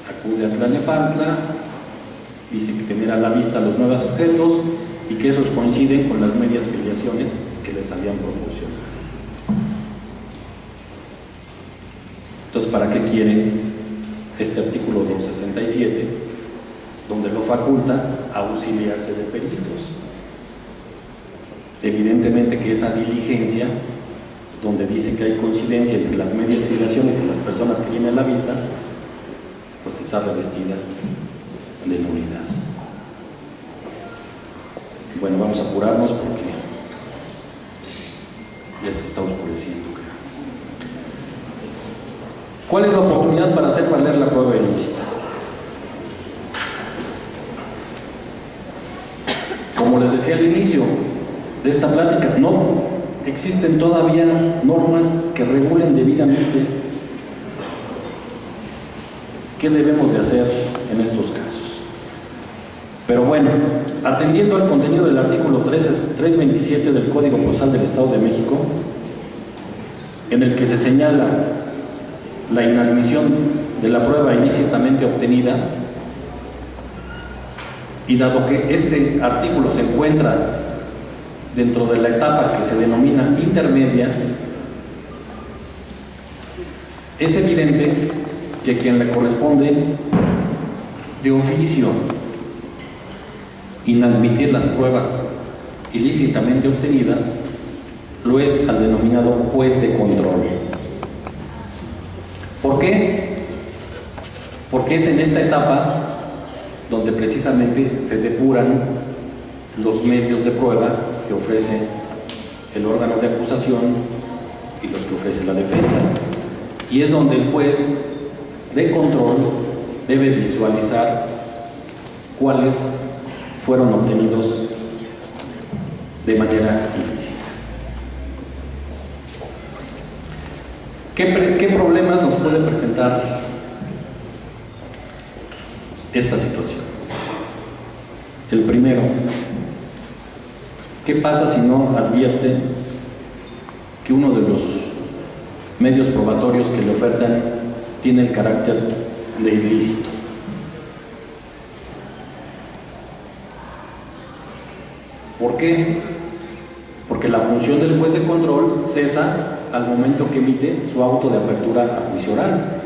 Acude a Tlalnepantla, dice que tener a la vista a los 9 sujetos y que esos coinciden con las medias filiaciones que les habían proporcionado. Entonces, ¿para qué quiere este artículo 267, donde lo faculta a auxiliarse de peritos? evidentemente que esa diligencia, donde dice que hay coincidencia entre las medias filiaciones y las personas que vienen a la vista, pues está revestida de nulidad. Bueno, vamos a apurarnos porque ya se está oscureciendo, creo. ¿Cuál es la oportunidad para hacer valer la prueba ilícita? Como les decía al inicio de esta plática, no existen todavía normas que regulen debidamente qué debemos de hacer en estos casos. Pero bueno, atendiendo al contenido del artículo 327 del Código Procesal del Estado de México, en el que se señala la inadmisión de la prueba ilícitamente obtenida, y dado que este artículo se encuentra dentro de la etapa que se denomina intermedia, es evidente que a quien le corresponde de oficio inadmitir las pruebas ilícitamente obtenidas lo es al denominado juez de control. ¿Por qué? Porque es en esta etapa donde precisamente se depuran los medios de prueba que ofrece el órgano de acusación y los que ofrece la defensa. Y es donde el juez de control debe visualizar cuáles fueron obtenidos de manera ilícita. ¿Qué problemas nos puede presentar esta situación? El primero, ¿qué pasa si no advierte que uno de los medios probatorios que le ofertan tiene el carácter de ilícito? ¿Por qué? Porque la función del juez de control cesa al momento que emite su auto de apertura a juicio oral.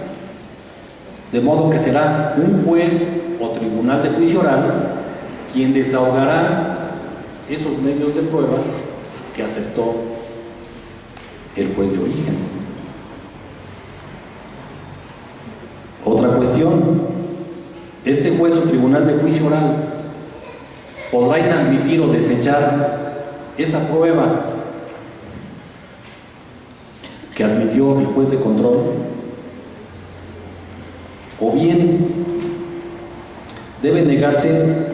De modo que será un juez o tribunal de juicio oral quien desahogará esos medios de prueba que aceptó el juez de origen. Otra cuestión, este juez o tribunal de juicio oral podrá inadmitir o desechar esa prueba que admitió el juez de control, o bien debe negarse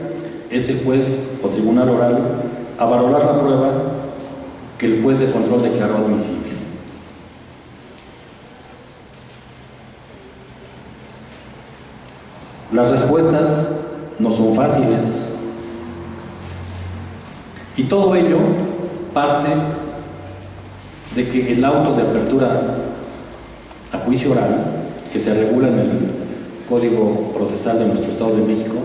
ese juez o tribunal oral a valorar la prueba que el juez de control declaró admisible. Las respuestas no son fáciles, y todo ello parte de que el auto de apertura a juicio oral, que se regula en el Código Procesal de nuestro Estado de México,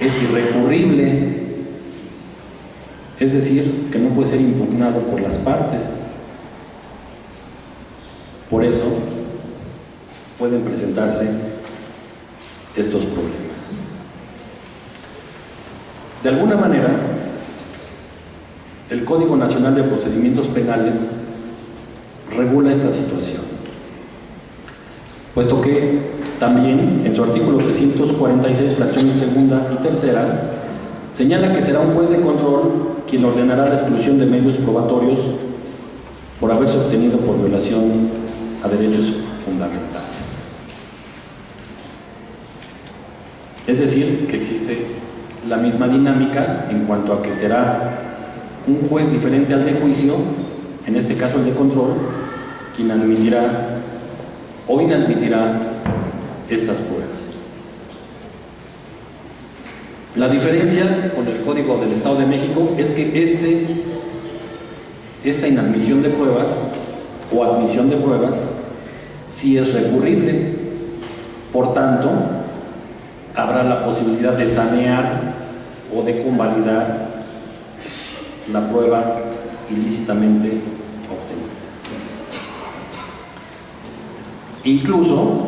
es irrecurrible, es decir, que no puede ser impugnado por las partes. Por eso pueden presentarse estos problemas. De alguna manera, el Código Nacional de Procedimientos Penales regula esta situación, puesto que también en su artículo 346, fracciones segunda y tercera, señala que será un juez de control quien ordenará la exclusión de medios probatorios por haberse obtenido por violación a derechos fundamentales. Es decir, que existe la misma dinámica en cuanto a que será un juez diferente al de juicio, en este caso el de control, quien admitirá o inadmitirá estas pruebas. La diferencia con el Código del Estado de México es que esta inadmisión de pruebas o admisión de pruebas sí es recurrible. Por tanto, habrá la posibilidad de sanear o de convalidar la prueba ilícitamente obtenida. Incluso,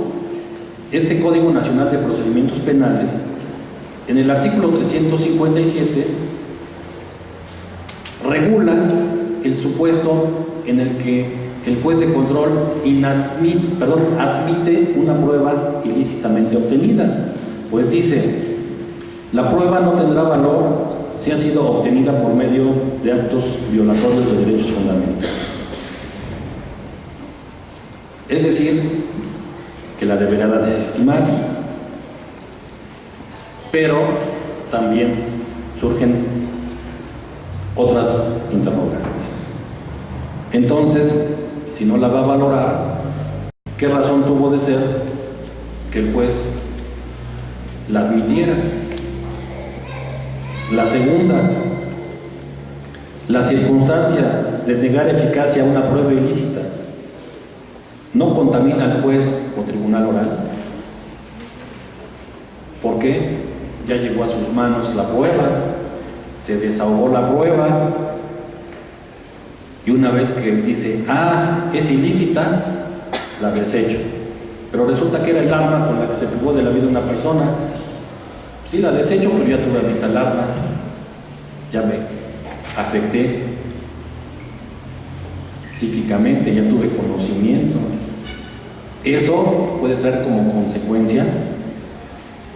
este Código Nacional de Procedimientos Penales, en el artículo 357, regula el supuesto en el que el juez de control admite una prueba ilícitamente obtenida. Pues dice, la prueba no tendrá valor si ha sido obtenida por medio de actos violatorios de derechos fundamentales. Es decir, que la deberá desestimar. Pero también surgen otras interrogantes. Entonces, si no la va a valorar, ¿qué razón tuvo de ser que el juez la admitiera? La segunda, la circunstancia de negar eficacia a una prueba ilícita no contamina al juez o tribunal oral. ¿Por qué? Ya llegó a sus manos la prueba, se desahogó la prueba, y una vez que dice, es ilícita, la desecho. Pero resulta que era el arma con la que se privó de la vida de una persona. Sí, la desecho, pero ya tuve vista el arma, ya me afecté psíquicamente, ya tuve conocimiento. Eso puede traer como consecuencia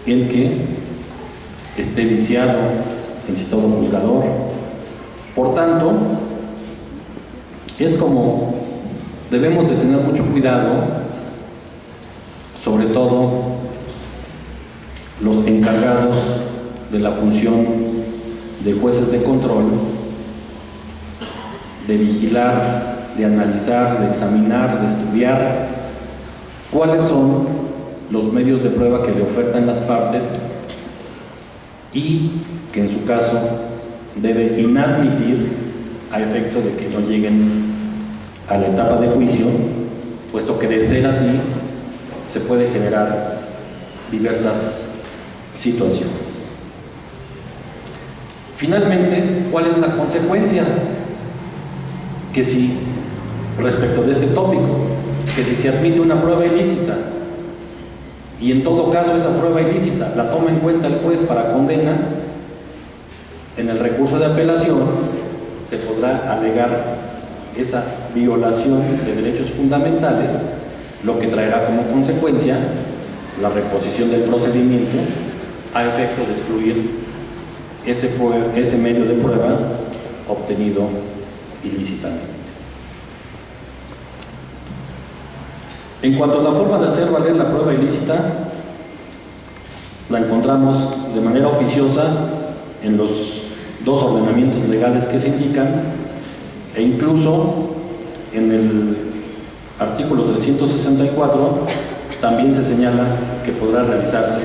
el que esté viciado en citado juzgador. Por tanto, es como debemos de tener mucho cuidado, sobre todo los encargados de la función de jueces de control, de vigilar, de analizar, de examinar, de estudiar cuáles son los medios de prueba que le ofertan las partes y que en su caso debe inadmitir a efecto de que no lleguen a la etapa de juicio, puesto que de ser así se puede generar diversas situaciones. Finalmente, ¿cuál es la consecuencia? Que si, respecto de este tópico, que si se admite una prueba ilícita y en todo caso esa prueba ilícita la toma en cuenta el juez para condena, en el recurso de apelación se podrá alegar esa violación de derechos fundamentales, lo que traerá como consecuencia la reposición del procedimiento a efecto de excluir ese medio de prueba obtenido ilícitamente. En cuanto a la forma de hacer valer la prueba ilícita, la encontramos de manera oficiosa en los dos ordenamientos legales que se indican, e incluso en el artículo 364 también se señala que podrá realizarse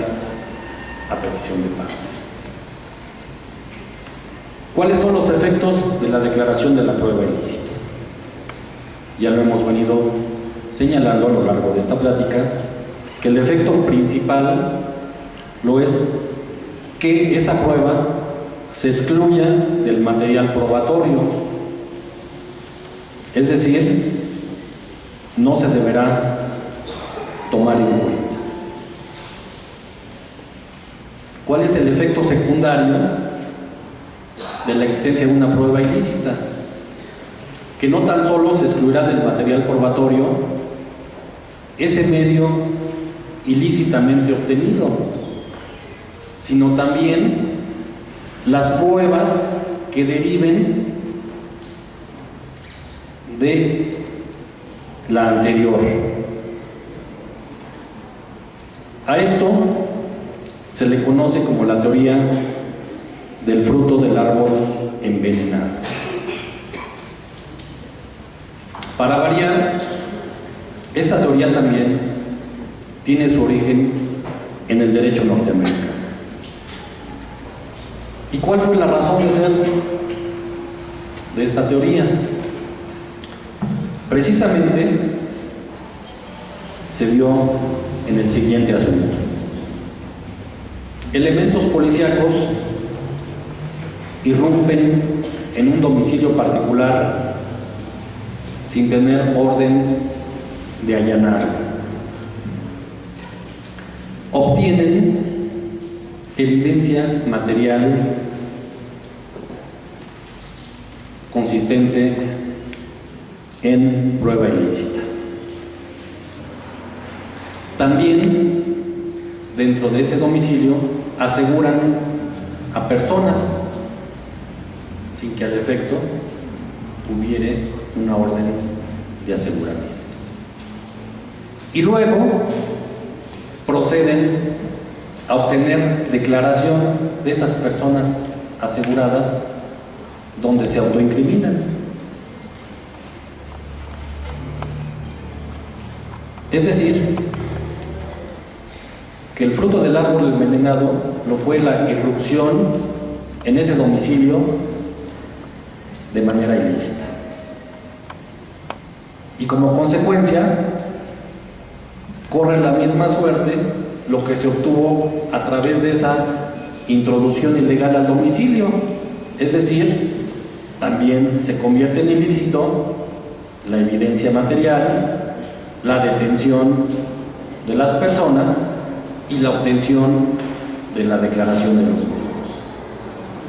a petición de parte. ¿Cuáles son los efectos de la declaración de la prueba ilícita? Ya lo hemos venido señalando a lo largo de esta plática, que el efecto principal lo es que esa prueba se excluya del material probatorio, es decir, no se deberá tomar en cuenta. ¿Cuál es el efecto secundario de la existencia de una prueba ilícita? Que no tan solo se excluirá del material probatorio ese medio ilícitamente obtenido, sino también las pruebas que deriven de la anterior. A esto se le conoce como la teoría del fruto del árbol envenenado. Para variar, esta teoría también tiene su origen en el derecho norteamericano. ¿Y cuál fue la razón de ser de esta teoría? Precisamente se dio en el siguiente asunto. Elementos policíacos irrumpen en un domicilio particular sin tener orden de allanar. Obtienen evidencia material consistente en prueba ilícita. También dentro de ese domicilio aseguran a personas sin que al efecto hubiere una orden de aseguramiento. Y luego proceden a obtener declaración de esas personas aseguradas donde se autoincriminan. Es decir, que el fruto del árbol envenenado lo fue la irrupción en ese domicilio de manera ilícita. Y como consecuencia, corre la misma suerte lo que se obtuvo a través de esa introducción ilegal al domicilio. Es decir, también se convierte en ilícito la evidencia material, la detención de las personas y la obtención de la declaración de los mismos.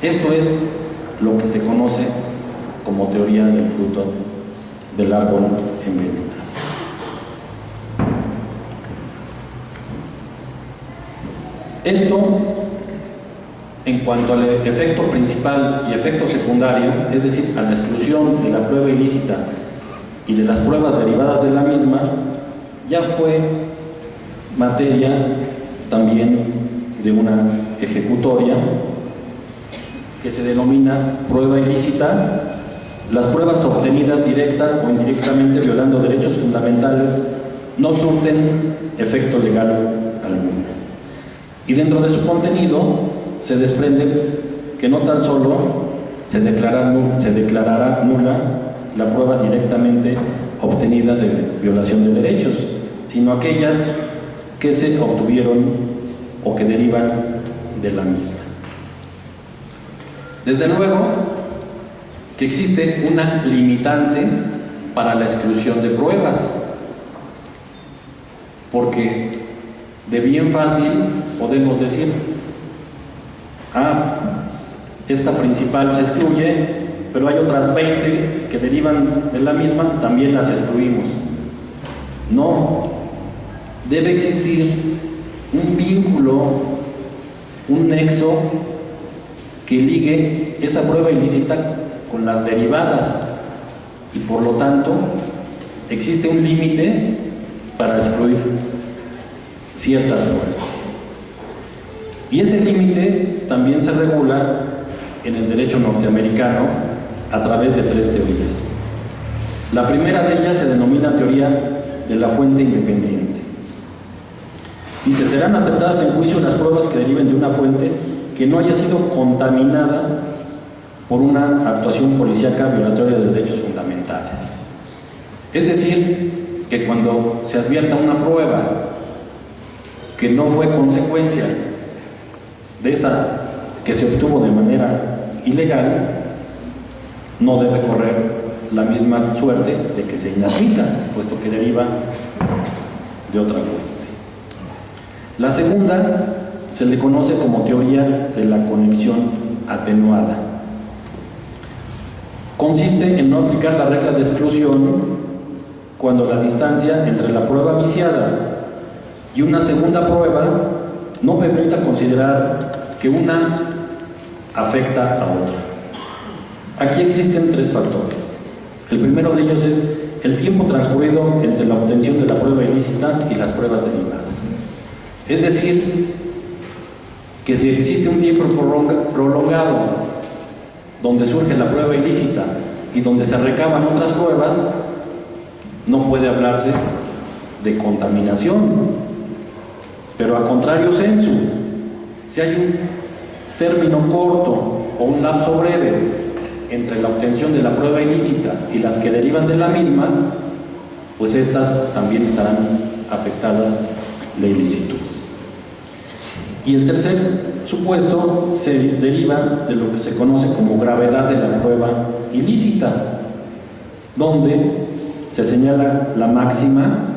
Esto es lo que se conoce como teoría del fruto del árbol envenenado. Esto, en cuanto al efecto principal y efecto secundario, es decir, a la exclusión de la prueba ilícita y de las pruebas derivadas de la misma, ya fue materia también de una ejecutoria que se denomina prueba ilícita. Las pruebas obtenidas directa o indirectamente violando derechos fundamentales no surten efecto legal alguno. Y dentro de su contenido se desprende que no tan solo se declarará nula la prueba directamente obtenida de violación de derechos, sino aquellas que se obtuvieron o que derivan de la misma. Desde luego que existe una limitante para la exclusión de pruebas, porque de bien fácil podemos decir, esta principal se excluye, pero hay otras 20 que derivan de la misma, también las excluimos. No, debe existir un vínculo, un nexo que ligue esa prueba ilícita con las derivadas, y por lo tanto existe un límite para excluir ciertas pruebas. Y ese límite también se regula en el derecho norteamericano a través de 3 teorías. La primera de ellas se denomina teoría de la fuente independiente. Dice, serán aceptadas en juicio las pruebas que deriven de una fuente que no haya sido contaminada por una actuación policíaca violatoria de derechos fundamentales. Es decir, que cuando se advierta una prueba que no fue consecuencia de esa que se obtuvo de manera ilegal, no debe correr la misma suerte de que se inadmita, puesto que deriva de otra fuente. La segunda se le conoce como teoría de la conexión atenuada. Consiste en no aplicar la regla de exclusión cuando la distancia entre la prueba viciada y una segunda prueba no permita considerar que una afecta a otra. Aquí existen 3 factores. El primero de ellos es el tiempo transcurrido entre la obtención de la prueba ilícita y las pruebas derivadas. Es decir, que si existe un tiempo prolongado donde surge la prueba ilícita y donde se recaban otras pruebas, no puede hablarse de contaminación. Pero a contrario sensu, si hay un término corto o un lapso breve entre la obtención de la prueba ilícita y las que derivan de la misma, pues estas también estarán afectadas de ilicitud. Y el tercer supuesto se deriva de lo que se conoce como gravedad de la prueba ilícita, donde se señala la máxima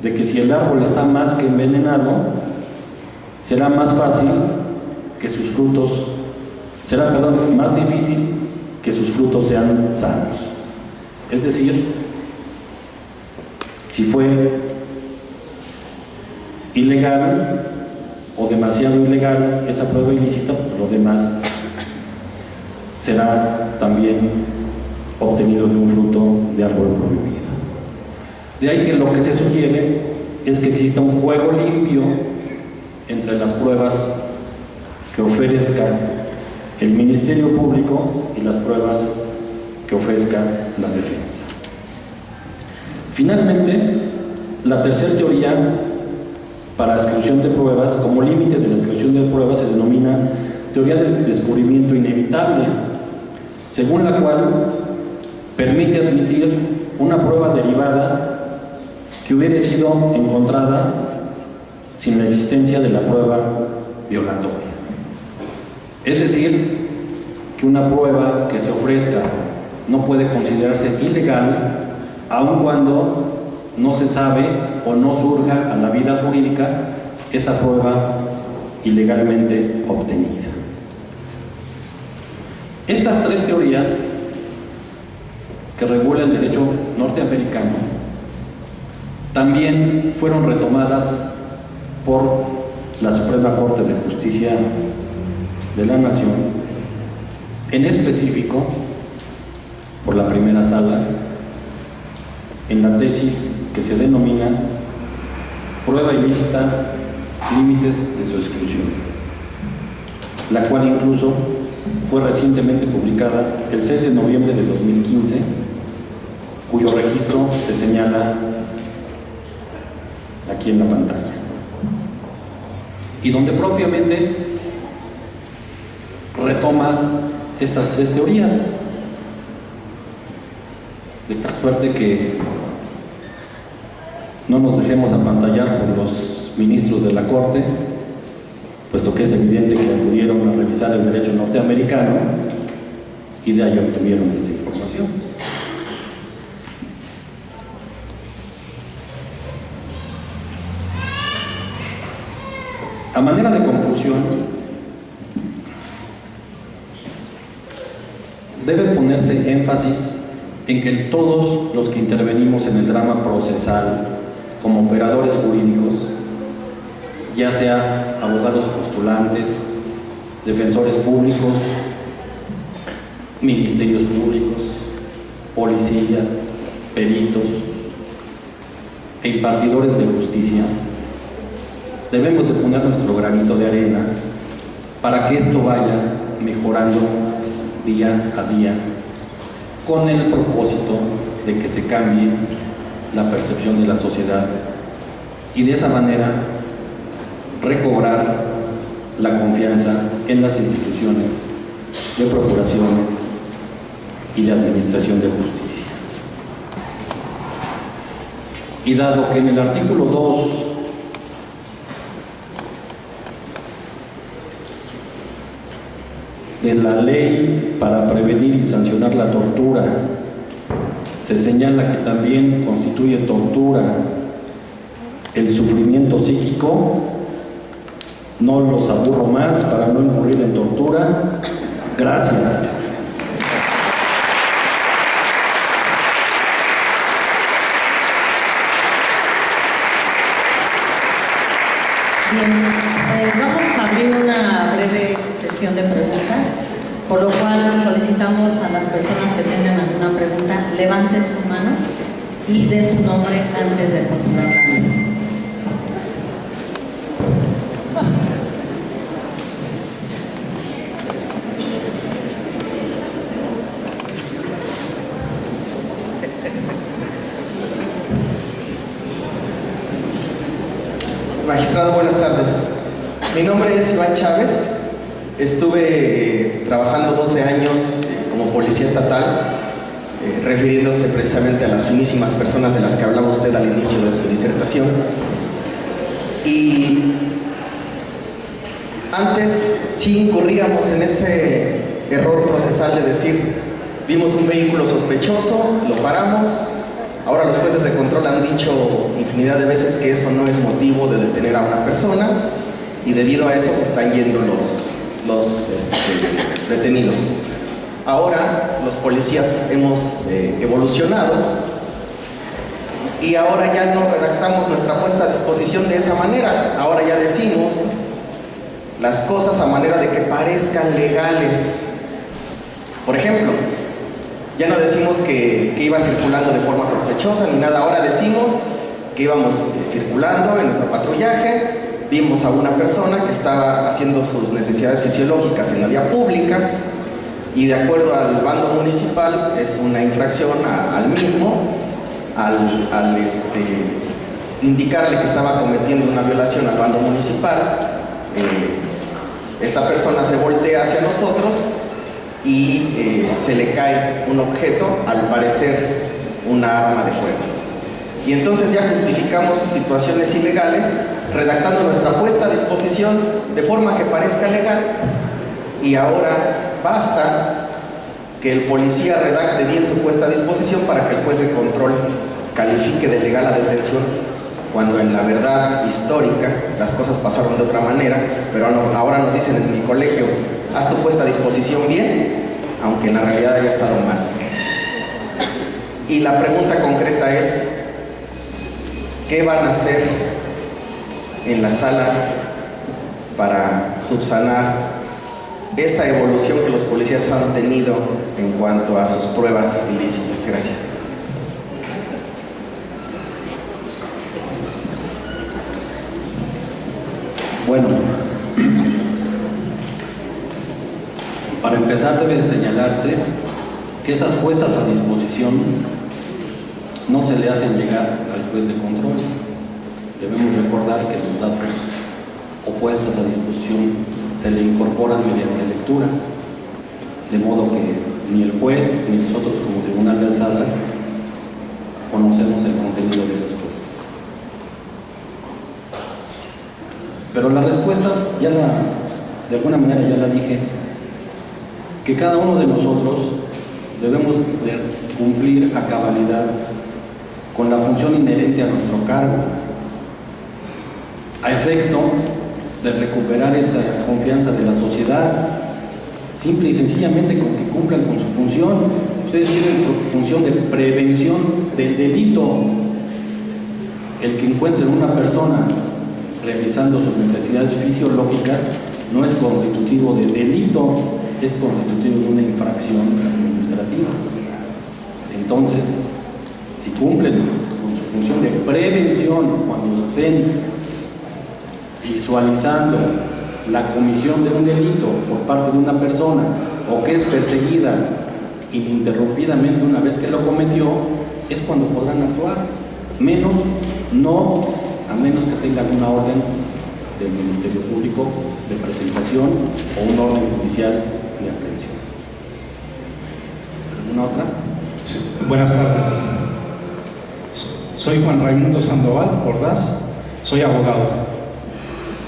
de que si el árbol está más que envenenado, será más fácil que sus frutos, más difícil que sus frutos sean sanos. Es decir, si fue ilegal o demasiado ilegal esa prueba ilícita, pues lo demás será también obtenido de un fruto de árbol prohibido. De ahí que lo que se sugiere es que exista un juego limpio entre las pruebas que ofrezca el Ministerio Público y las pruebas que ofrezca la defensa. Finalmente, la tercera teoría para exclusión de pruebas, como límite de la exclusión de pruebas, se denomina teoría del descubrimiento inevitable, según la cual permite admitir una prueba derivada que hubiera sido encontrada sin la existencia de la prueba violatoria. Es decir, que una prueba que se ofrezca no puede considerarse ilegal aun cuando no se sabe o no surja a la vida jurídica esa prueba ilegalmente obtenida. Estas tres teorías que regulan el derecho norteamericano también fueron retomadas por la Suprema Corte de Justicia de la Nación, en específico por la primera sala, en la tesis que se denomina Prueba ilícita, límites de su exclusión, la cual incluso fue recientemente publicada el 6 de noviembre de 2015, cuyo registro se señala aquí en la pantalla, y donde propiamente retoma estas tres teorías, de tal suerte que no nos dejemos apantallar por los ministros de la Corte, puesto que es evidente que acudieron a revisar el derecho norteamericano y de ahí obtuvieron esta información. A manera de conclusión, debe ponerse énfasis en que todos los que intervenimos en el drama procesal como operadores jurídicos, ya sea abogados postulantes, defensores públicos, ministerios públicos, policías, peritos e impartidores de justicia, debemos de poner nuestro granito de arena para que esto vaya mejorando día a día, con el propósito de que se cambie la percepción de la sociedad y de esa manera recobrar la confianza en las instituciones de procuración y de administración de justicia. Y dado que en el artículo 2 de la ley para prevenir y sancionar la tortura se señala que también constituye tortura el sufrimiento psíquico, no los aburro más para no incurrir en tortura. Gracias. Bien, vamos a abrir una breve sesión de preguntas, por lo cual solicitamos a las personas que tengan alguna pregunta, levanten su mano y den su nombre antes de continuar la mesa. Magistrado, buenas tardes. Mi nombre es Iván Chávez. Estuve trabajando 12 años como policía estatal, refiriéndose precisamente a las finísimas personas de las que hablaba usted al inicio de su disertación. Y antes sí incurríamos en ese error procesal de decir, vimos un vehículo sospechoso, lo paramos. Ahora los jueces de control han dicho infinidad de veces que eso no es motivo de detener a una persona y debido a eso se están yendo los detenidos. Ahora los policías hemos evolucionado y ahora ya no redactamos nuestra puesta a disposición de esa manera. Ahora ya decimos las cosas a manera de que parezcan legales. Por ejemplo, ya no decimos que iba circulando de forma sospechosa ni nada. Ahora decimos que íbamos circulando en nuestro patrullaje, vimos a una persona que estaba haciendo sus necesidades fisiológicas en la vía pública y de acuerdo al bando municipal es una infracción al mismo, al indicarle que estaba cometiendo una violación al bando municipal. Esta persona se voltea hacia nosotros y se le cae un objeto, al parecer una arma de fuego. Y entonces ya justificamos situaciones ilegales redactando nuestra puesta a disposición de forma que parezca legal, y ahora basta que el policía redacte bien su puesta a disposición para que el juez de control califique de legal la detención, cuando en la verdad histórica las cosas pasaron de otra manera, pero ahora nos dicen en mi colegio, haz tu puesta a disposición bien, aunque en la realidad haya estado mal. Y la pregunta concreta es, ¿qué van a hacer en la sala para subsanar esa evolución que los policías han tenido en cuanto a sus pruebas ilícitas? Gracias. Bueno, para empezar debe señalarse que esas puestas a disposición no se le hacen llegar al juez de control. Debemos recordar que los datos o puestas a disposición se le incorporan mediante lectura, de modo que ni el juez ni nosotros como Tribunal de Alzada conocemos el contenido de esas puestas. Pero la respuesta de alguna manera ya la dije, que cada uno de nosotros debemos de cumplir a cabalidad con la función inherente a nuestro cargo, a efecto de recuperar esa confianza de la sociedad, simple y sencillamente con que cumplan con su función. Ustedes tienen función de prevención del delito. El que encuentren una persona revisando sus necesidades fisiológicas no es constitutivo de delito, es constitutivo de una infracción administrativa. Entonces, si cumplen con su función de prevención cuando estén visualizando la comisión de un delito por parte de una persona o que es perseguida ininterrumpidamente una vez que lo cometió, es cuando podrán actuar. A menos que tengan una orden del Ministerio Público de presentación o un orden judicial de aprehensión. ¿Alguna otra? Sí, buenas tardes. Soy Juan Raimundo Sandoval Ordaz, soy abogado.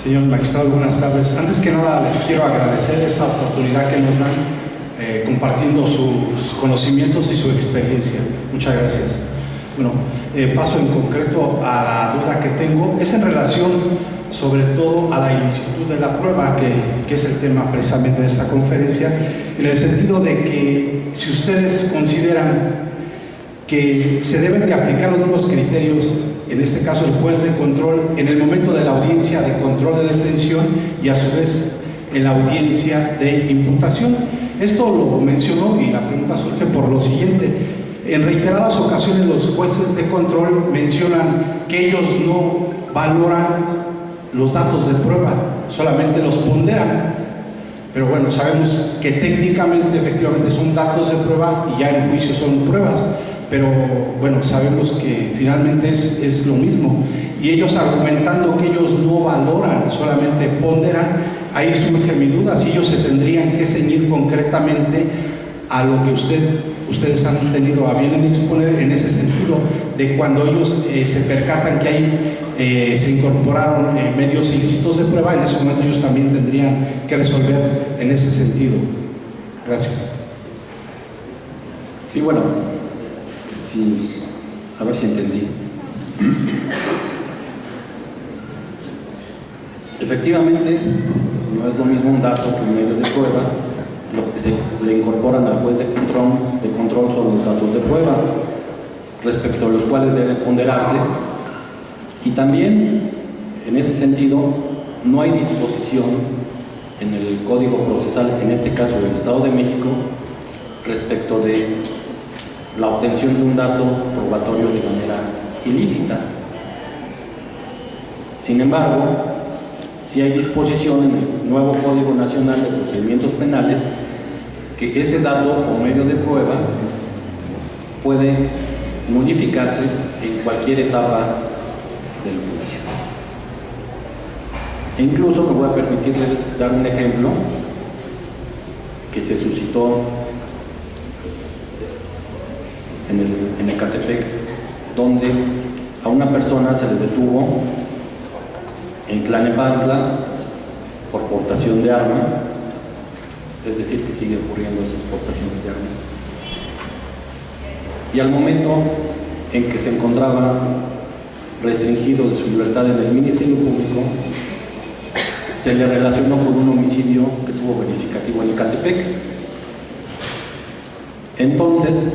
Señor magistrado, buenas tardes. Antes que nada les quiero agradecer esta oportunidad que nos dan compartiendo sus conocimientos y su experiencia. Muchas gracias. Bueno, paso en concreto a la duda que tengo. Es en relación sobre todo a la ilicitud de la prueba, que es el tema precisamente de esta conferencia, en el sentido de que si ustedes consideran que se deben de aplicar los mismos criterios, en este caso el juez de control, en el momento de la audiencia de control de detención y a su vez en la audiencia de imputación. Esto lo mencionó y la pregunta surge por lo siguiente. En reiteradas ocasiones los jueces de control mencionan que ellos no valoran los datos de prueba, solamente los ponderan. Pero bueno, sabemos que técnicamente efectivamente son datos de prueba y ya en juicio son pruebas. Pero bueno, sabemos que finalmente es lo mismo. Y ellos argumentando que ellos no valoran, solamente ponderan, ahí surge mi duda, si ellos se tendrían que ceñir concretamente a lo que ustedes han tenido a bien en exponer, en ese sentido, de cuando ellos se percatan que ahí se incorporaron medios ilícitos de prueba, en ese momento ellos también tendrían que resolver en ese sentido. Gracias. Sí, bueno, sí, a ver si entendí. Efectivamente, no es lo mismo un dato que un medio de prueba, lo que se le incorporan al juez de control son los datos de prueba, respecto a los cuales debe ponderarse. Y también, en ese sentido, no hay disposición en el Código Procesal, en este caso del Estado de México, respecto de la obtención de un dato probatorio de manera ilícita. Sin embargo, sí hay disposición en el nuevo Código Nacional de Procedimientos Penales que ese dato o medio de prueba puede modificarse en cualquier etapa del juicio. E incluso me voy a permitir dar un ejemplo que se suscitó en Ecatepec, donde a una persona se le detuvo en Tlalnepantla por portación de arma, es decir, que sigue ocurriendo esas portaciones de arma. Y al momento en que se encontraba restringido de su libertad en el Ministerio Público, se le relacionó con un homicidio que tuvo verificativo en Ecatepec. Entonces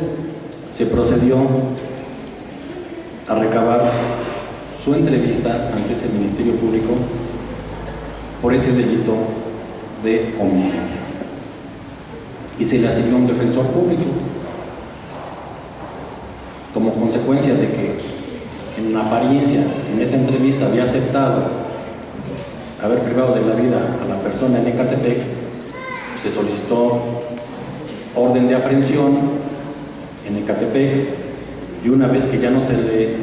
se procedió a recabar su entrevista ante ese Ministerio Público por ese delito de homicidio y se le asignó un defensor público. Como consecuencia de que en apariencia en esa entrevista había aceptado haber privado de la vida a la persona en Ecatepec, se solicitó orden de aprehensión en Ecatepec y una vez que ya no se le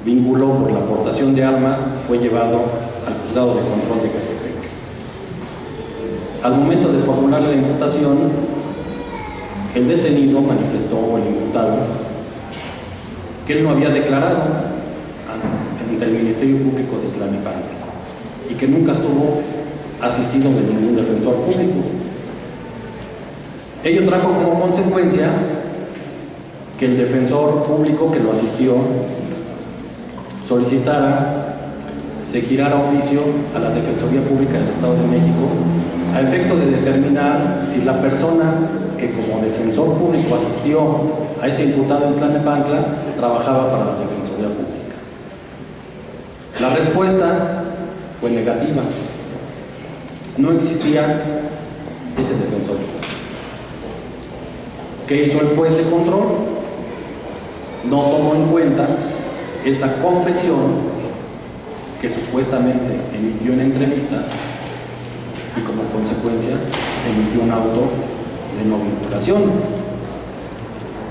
vinculó por la portación de arma, fue llevado al juzgado de control de Ecatepec. Al momento de formular la imputación, el detenido manifestó, o el imputado, que él no había declarado ante el Ministerio Público de Tlalnepantla y que nunca estuvo asistido de ningún defensor público. Ello trajo como consecuencia que el defensor público que lo asistió solicitara se girara oficio a la Defensoría Pública del Estado de México a efecto de determinar si la persona que como defensor público asistió a ese imputado en Tlalnepantla trabajaba para la Defensoría Pública. La respuesta fue negativa. No existía ese defensor. ¿Qué hizo el juez de control? No tomó en cuenta esa confesión que supuestamente emitió en entrevista y como consecuencia emitió un auto de no vinculación.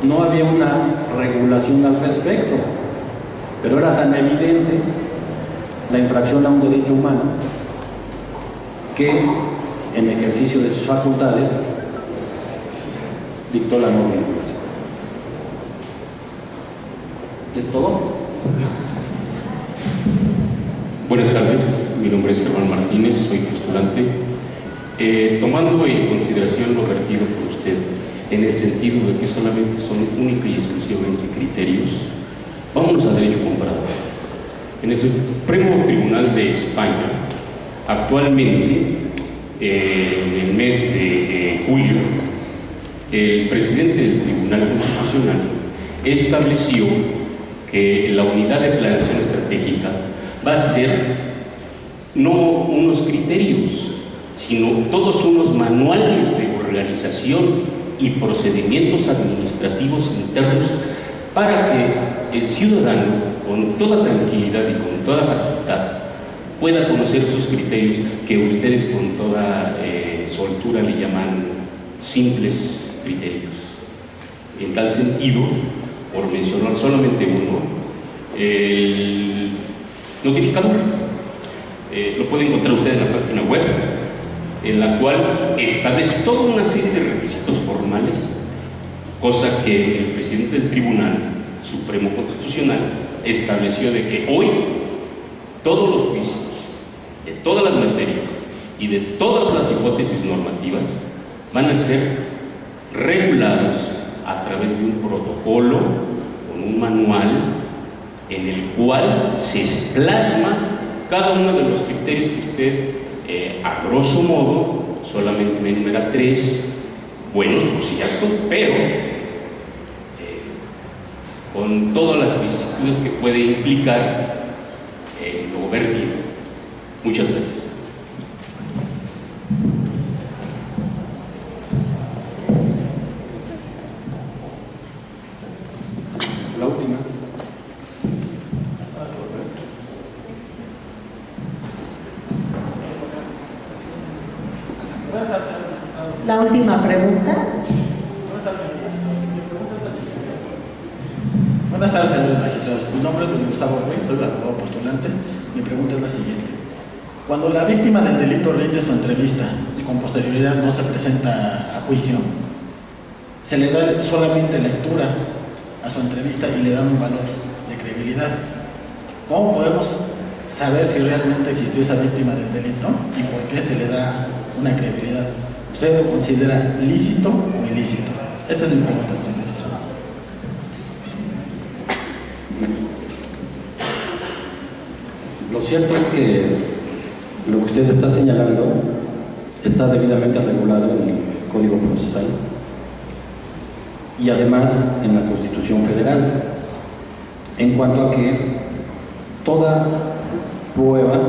No había una regulación al respecto, pero era tan evidente la infracción a un derecho humano que en ejercicio de sus facultades dictó la no vinculación. ¿Es todo? Buenas tardes, mi nombre es Germán Martínez, soy postulante. Tomando en consideración lo vertido por usted, en el sentido de que solamente son única y exclusivamente criterios, vámonos a derecho comparado. En el Supremo Tribunal de España, actualmente, en el mes de julio, el presidente del Tribunal Constitucional estableció que la unidad de planeación estratégica va a ser no unos criterios, sino todos unos manuales de organización y procedimientos administrativos internos para que el ciudadano, con toda tranquilidad y con toda facultad, pueda conocer esos criterios que ustedes con toda soltura le llaman simples criterios. En tal sentido, por mencionar solamente uno, el notificador. Lo puede encontrar usted en la página web, en la cual establece toda una serie de requisitos formales, cosa que el presidente del Tribunal Supremo Constitucional estableció de que hoy todos los juicios, de todas las materias y de todas las hipótesis normativas van a ser regulados a través de un protocolo, con un manual en el cual se plasma cada uno de los criterios que usted, a grosso modo, solamente me enumera 3, buenos, por cierto, pero con todas las vicisitudes que puede implicar lo vertido. Muchas gracias. La última. La última pregunta. Buenas tardes, señores magistrados. Mi nombre es Gustavo Ruiz, soy abogado postulante. Mi pregunta es la siguiente. Cuando la víctima del delito rinde su entrevista y con posterioridad no se presenta a juicio, se le da solamente lectura a su entrevista y le dan un valor de credibilidad. ¿Cómo podemos saber si realmente existió esa víctima del delito y por qué se le da una credibilidad? ¿Usted lo considera lícito o ilícito? Esa es mi pregunta, señor magistrado. Lo cierto es que lo que usted está señalando está debidamente regulado en el Código Procesal y además en la Constitución Federal, en cuanto a que toda prueba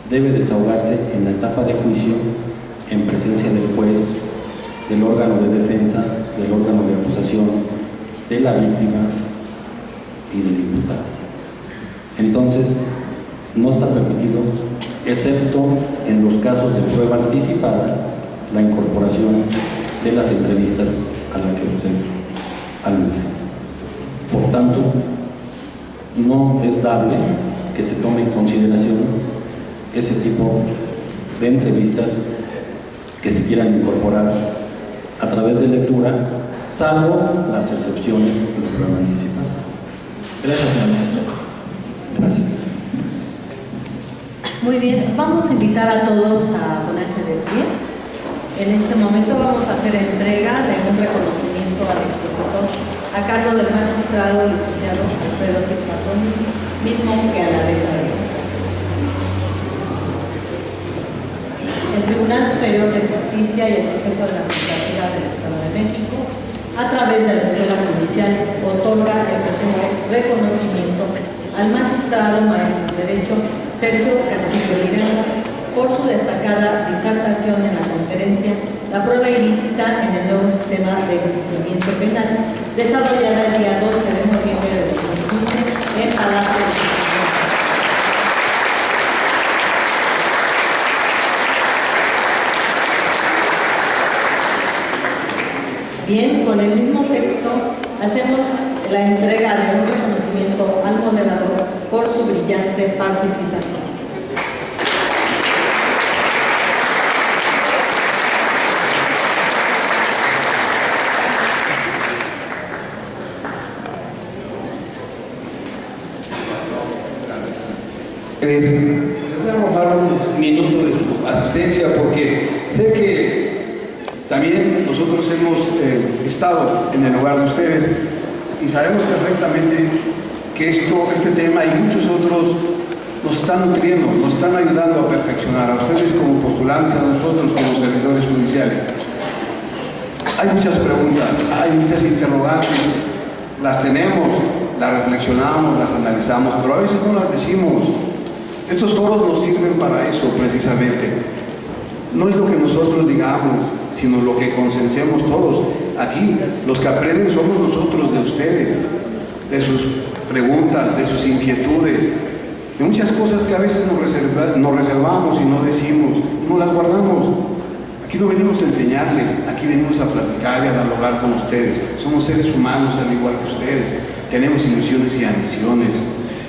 debe desahogarse en la etapa de juicio en presencia del juez, del órgano de defensa, del órgano de acusación, de la víctima y del imputado. Entonces, no está permitido, excepto en los casos de prueba anticipada, la incorporación de las entrevistas a las que usted alude. Por tanto, no es dable que se tome en consideración ese tipo de entrevistas que se quieran incorporar a través de lectura, salvo las excepciones de prueba anticipada. Gracias, señor ministro. Gracias. Muy bien, vamos a invitar a todos a ponerse de pie. En este momento vamos a hacer entrega de un reconocimiento al expositor a cargo del magistrado licenciado Alfredo Cifatoni, mismo que a la letra es. El Tribunal Superior de Justicia y el Consejo de la Judicatura del Estado de México, a través de la Escuela Judicial, otorga el presente reconocimiento al magistrado maestro en Derecho Sergio Castillo Lirán por su destacada disertación en la conferencia La prueba ilícita en el nuevo sistema de enjuiciamiento penal, desarrollada el día 12 de noviembre de 2015 en Palacio de Justicia. Bien, con el mismo texto hacemos la entrega de un reconocimiento al moderador por su brillante participación. Les voy a robar un minuto de su asistencia porque sé que también nosotros hemos estado en el lugar de ustedes y sabemos perfectamente que este tema y muchos otros nos están nutriendo, nos están ayudando a perfeccionar a ustedes como postulantes, a nosotros como servidores judiciales. Hay muchas preguntas, hay muchas interrogantes, las tenemos, las reflexionamos, las analizamos, pero a veces no las decimos. Estos foros nos sirven para eso precisamente. No es lo que nosotros digamos, sino lo que consensemos todos. Aquí los que aprenden somos nosotros de ustedes, de sus preguntas, de sus inquietudes, de muchas cosas que a veces nos reservamos y no decimos, no las guardamos. Aquí no venimos a enseñarles, aquí venimos a platicar y a dialogar con ustedes. Somos seres humanos al igual que ustedes, tenemos ilusiones y ambiciones.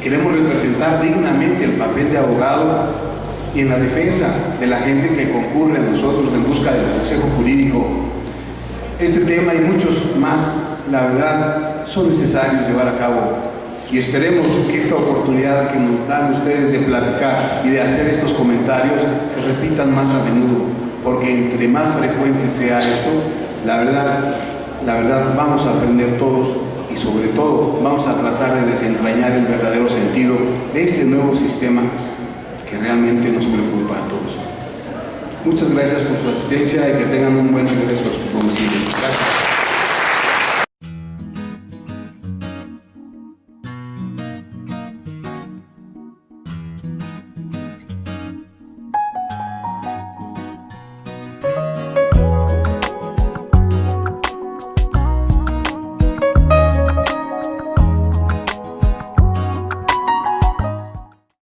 Queremos representar dignamente el papel de abogado y en la defensa de la gente que concurre a nosotros en busca del consejo jurídico. Este tema y muchos más, la verdad, son necesarios llevar a cabo y esperemos que esta oportunidad que nos dan ustedes de platicar y de hacer estos comentarios se repitan más a menudo, porque entre más frecuente sea esto, la verdad vamos a aprender todos y sobre todo vamos a tratar de desentrañar el verdadero sentido de este nuevo sistema que realmente nos preocupa a todos. Muchas gracias por su asistencia y que tengan un buen regreso a sus domicilios. Gracias.